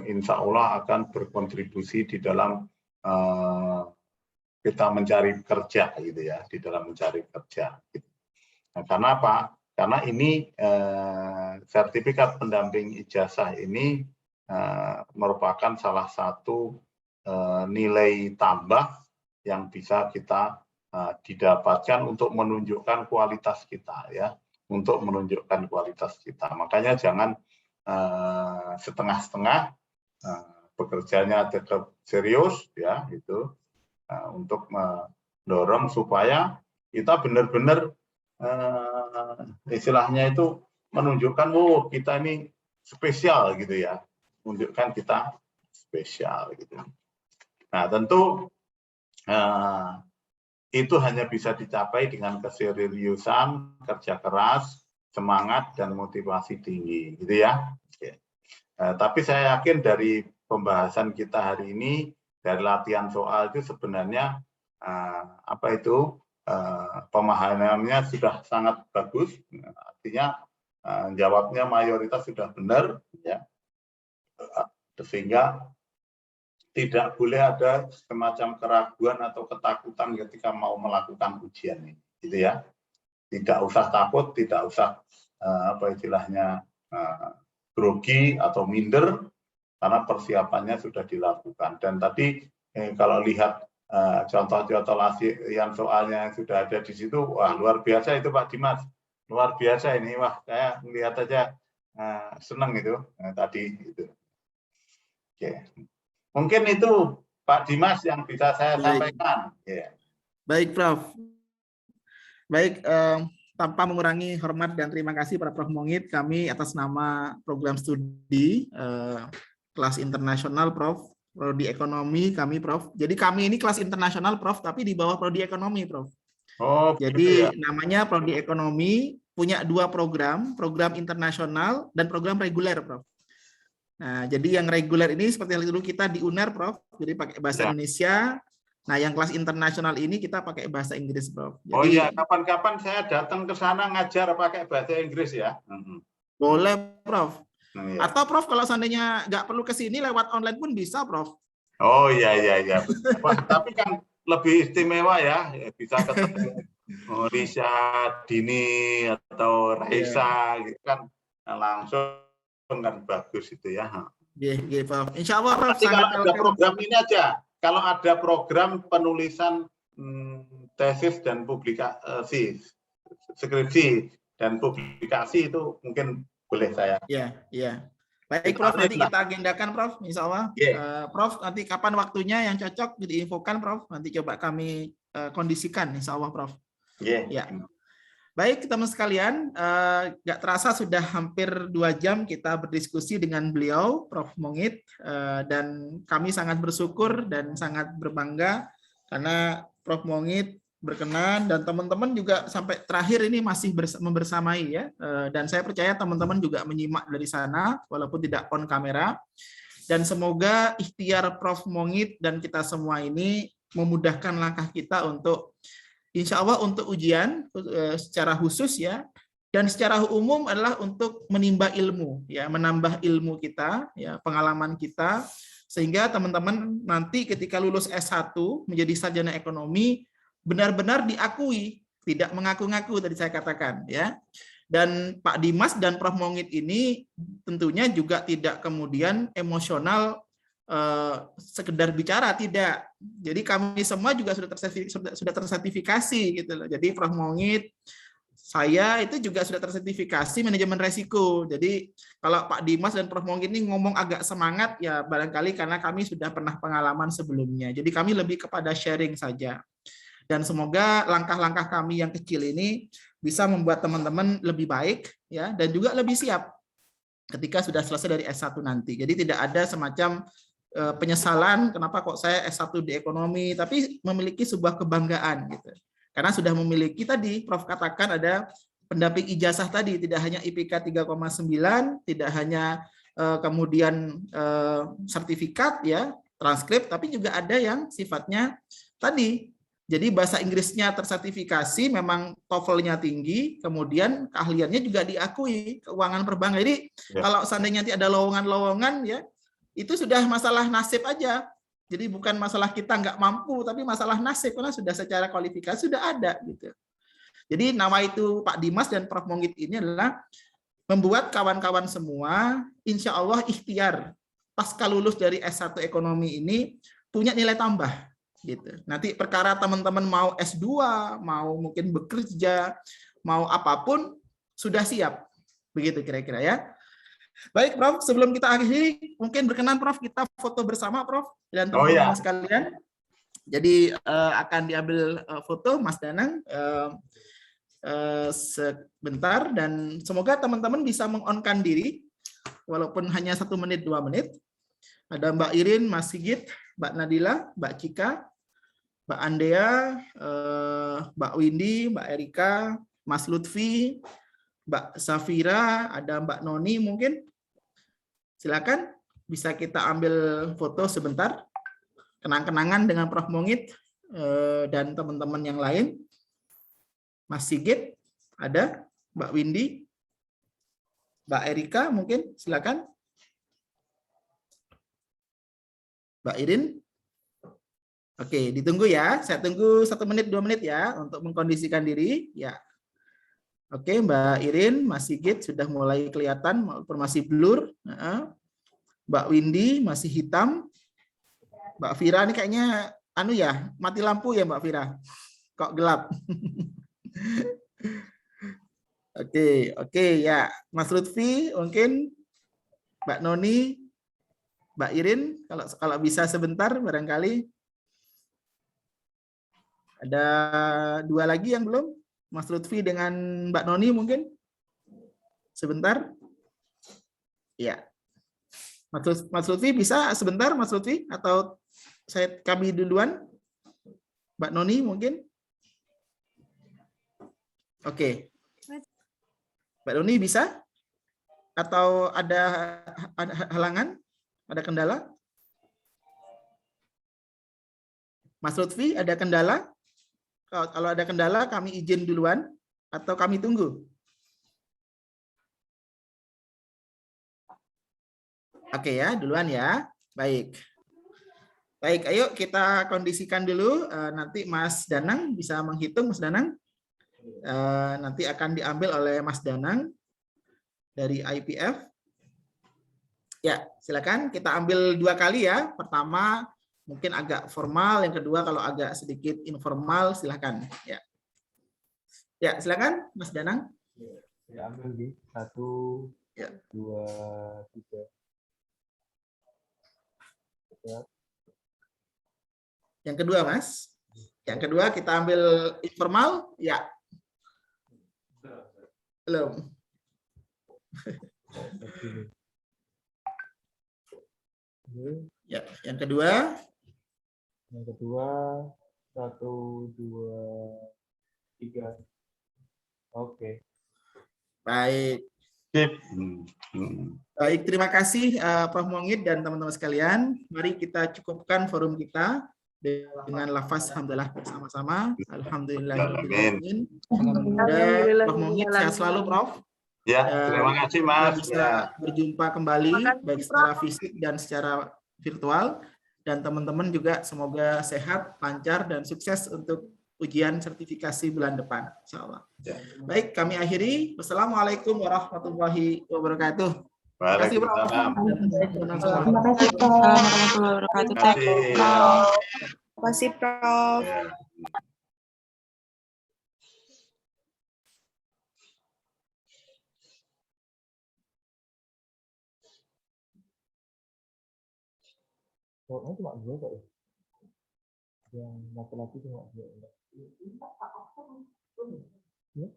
A: insya Allah akan berkontribusi di dalam kita mencari kerja gitu ya, di dalam mencari kerja. Gitu. Nah, karena apa? Karena ini sertifikat pendamping ijazah ini merupakan salah satu nilai tambah yang bisa kita didapatkan untuk menunjukkan kualitas kita ya, untuk menunjukkan kualitas kita. Makanya jangan setengah-setengah, bekerjanya tetap serius ya, gitu, untuk mendorong supaya kita benar-benar istilahnya itu menunjukkan kita ini spesial gitu ya, menunjukkan kita spesial gitu. Nah tentu itu hanya bisa dicapai dengan keseriusan, kerja keras, semangat dan motivasi tinggi gitu ya. Oke. Tapi saya yakin dari pembahasan kita hari ini, dari latihan soal itu sebenarnya pemahamannya sudah sangat bagus, artinya jawabnya mayoritas sudah benar, ya, sehingga tidak boleh ada semacam keraguan atau ketakutan ketika mau melakukan ujian ini, gitu ya. Tidak usah takut, tidak usah apa istilahnya grogi atau minder, karena persiapannya sudah dilakukan. Dan tadi kalau lihat contoh-contoh yang soalnya yang sudah ada di situ, wah luar biasa itu Pak Dimas, luar biasa ini, wah saya melihat aja senang itu tadi itu. Oke. Mungkin itu Pak Dimas yang bisa saya sampaikan. Yeah.
B: Baik, Prof. Baik, tanpa mengurangi hormat dan terima kasih pada Prof. Mongit, kami atas nama program studi kelas internasional, Prof. Prodi Ekonomi kami, Prof. Jadi kami ini kelas internasional, Prof, tapi di bawah Prodi Ekonomi, Prof.
A: Oh,
B: jadi
A: ya?
B: Namanya Prodi Ekonomi, punya 2 program, program internasional dan program reguler, Prof. Nah, jadi yang reguler ini seperti yang dulu kita di UNER, Prof. Jadi pakai bahasa Indonesia. Nah, yang kelas internasional ini kita pakai bahasa Inggris, Prof. Jadi,
A: oh iya, kapan-kapan saya datang ke sana ngajar pakai bahasa Inggris ya.
B: Boleh, Prof.
A: Iya.
B: Atau Prof, kalau seandainya nggak perlu ke sini, lewat online pun bisa, Prof.
A: Oh iya. Tapi kan lebih istimewa ya, bisa ketemu Risa, Dini, atau Raisa, gitu kan langsung kan bagus itu ya.
B: Iya, Prof. Insya Allah, Prof.
A: Nanti kalau ada program ini aja, kalau ada program penulisan tesis dan publikasi, skripsi dan publikasi itu mungkin boleh saya.
B: Iya. Baik, Prof. Nanti kita agendakan, Prof. Insya Allah. Prof, nanti kapan waktunya yang cocok diinfokan, Prof. Nanti coba kami kondisikan, Insya Allah, Prof. Ya. Baik, teman sekalian, nggak terasa sudah hampir 2 jam kita berdiskusi dengan beliau, Prof. Mongit, dan kami sangat bersyukur dan sangat berbangga karena Prof. Mongit berkenan dan teman-teman juga sampai terakhir ini masih membersamai ya, dan saya percaya teman-teman juga menyimak dari sana walaupun tidak on kamera, dan semoga ikhtiar Prof. Mongit dan kita semua ini memudahkan langkah kita untuk insya Allah untuk ujian secara khusus ya, dan secara umum adalah untuk menimba ilmu ya, menambah ilmu kita ya, pengalaman kita, sehingga teman-teman nanti ketika lulus S1 menjadi sarjana ekonomi benar-benar diakui, tidak mengaku-ngaku tadi saya katakan ya. Dan Pak Dimas dan Prof. Mongit ini tentunya juga tidak kemudian emosional sekedar bicara, tidak. Jadi kami semua juga sudah tersertifikasi gitu loh. Jadi Prof. Mongit, saya itu juga sudah tersertifikasi manajemen resiko. Jadi kalau Pak Dimas dan Prof. Mongit ini ngomong agak semangat ya barangkali karena kami sudah pernah pengalaman sebelumnya. Jadi kami lebih kepada sharing saja. Dan semoga langkah-langkah kami yang kecil ini bisa membuat teman-teman lebih baik ya, dan juga lebih siap ketika sudah selesai dari S1 nanti. Jadi tidak ada semacam penyesalan kenapa kok saya S1 di ekonomi, tapi memiliki sebuah kebanggaan gitu. Karena sudah memiliki tadi Prof katakan ada pendamping ijazah tadi, tidak hanya IPK 3,9, tidak hanya kemudian sertifikat ya, transkrip, tapi juga ada yang sifatnya tadi. Jadi bahasa Inggrisnya tersertifikasi, memang TOEFL-nya tinggi, kemudian keahliannya juga diakui keuangan perbankan. Jadi kalau seandainya nanti ada lowongan-lowongan ya, itu sudah masalah nasib aja. Jadi bukan masalah kita nggak mampu, tapi masalah nasib karena sudah secara kualifikasi sudah ada gitu. Jadi nama itu Pak Dimas dan Prof. Mongit ini adalah membuat kawan-kawan semua, insya Allah ikhtiar pasca lulus dari S1 ekonomi ini punya nilai tambah. Gitu. Nanti perkara teman-teman mau S2, mau mungkin bekerja, mau apapun sudah siap. Begitu kira-kira ya. Baik, Prof, sebelum kita akhiri, mungkin berkenan Prof kita foto bersama Prof dan teman-teman sekalian. Jadi akan diambil foto Mas Danang sebentar, dan semoga teman-teman bisa meng-on-kan diri walaupun hanya 1 menit 2 menit. Ada Mbak Irin, Mas Sigit, Mbak Nadila, Mbak Cika, Mbak Andea, Mbak Windy, Mbak Erika, Mas Lutfi, Mbak Safira, ada Mbak Noni mungkin. Silakan bisa kita ambil foto sebentar, kenang-kenangan dengan Prof. Mongit dan teman-teman yang lain. Mas Sigit ada, Mbak Windy, Mbak Erika mungkin, silakan. Mbak Irin. Oke, ditunggu ya. Saya tunggu 1 menit, 2 menit ya untuk mengkondisikan diri. Ya. Oke, Mbak Irin, Mas Sigit sudah mulai kelihatan, walaupun masih blur. Mbak Windy masih hitam. Mbak Vira ini kayaknya mati lampu ya Mbak Vira. Kok gelap? Oke ya. Mas Lutfi mungkin, Mbak Noni, Mbak Irin, kalau bisa sebentar barangkali. Ada 2 lagi yang belum? Mas Lutfi dengan Mbak Noni mungkin? Sebentar. Ya. Mas Lutfi bisa sebentar Mas Lutfi? Atau kami duluan? Mbak Noni mungkin? Oke. Mbak Noni bisa? Atau ada halangan? Ada kendala? Mas Lutfi ada kendala? Kalau ada kendala kami izin duluan atau kami tunggu? Oke ya, duluan ya. Baik. Baik, ayo kita kondisikan dulu. Nanti Mas Danang bisa menghitung, Mas Danang. Nanti akan diambil oleh Mas Danang dari IPF. Ya, silakan kita ambil 2 kali ya. Pertama mungkin agak formal, yang kedua kalau agak sedikit informal silakan. Ya. Ya, silakan Mas Danang.
D: Ya, ambil di 1,
B: Ya.
D: 2, 3. Ya.
B: Yang kedua, Mas. Yang kedua kita ambil informal, ya. Belum. Ya, yang kedua.
D: Yang kedua 1, 2, 3. Oke.
B: Baik.
A: Sip.
B: Baik, terima kasih Prof. Mongit dan teman-teman sekalian. Mari kita cukupkan forum kita dengan lafaz hamdalah bersama-sama. Alhamdulillahirrahmanirrahim. Prof. Mongit sehat selalu, Prof.
A: Ya, terima kasih Mas.
B: Kita bisa berjumpa kembali baik secara fisik dan secara virtual. Dan teman-teman juga semoga sehat, lancar, dan sukses untuk ujian sertifikasi bulan depan. Insya Allah.
A: Ya.
B: Baik, kami akhiri. Wassalamualaikum warahmatullahi wabarakatuh. Terima kasih, Prof.
A: Waalaikumsalam.
C: Terima kasih, Prof.
E: Warahmatullahi wabarakatuh.
A: Terima kasih.
C: Terima kasih, Prof.
D: Cowoknya cuma 2 kok ya? Yang laki-laki cuma 2. Ya?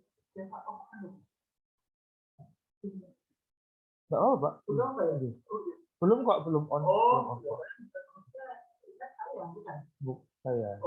D: Enggak apa, Pak. Belum kok, belum on. Belum on. Saya.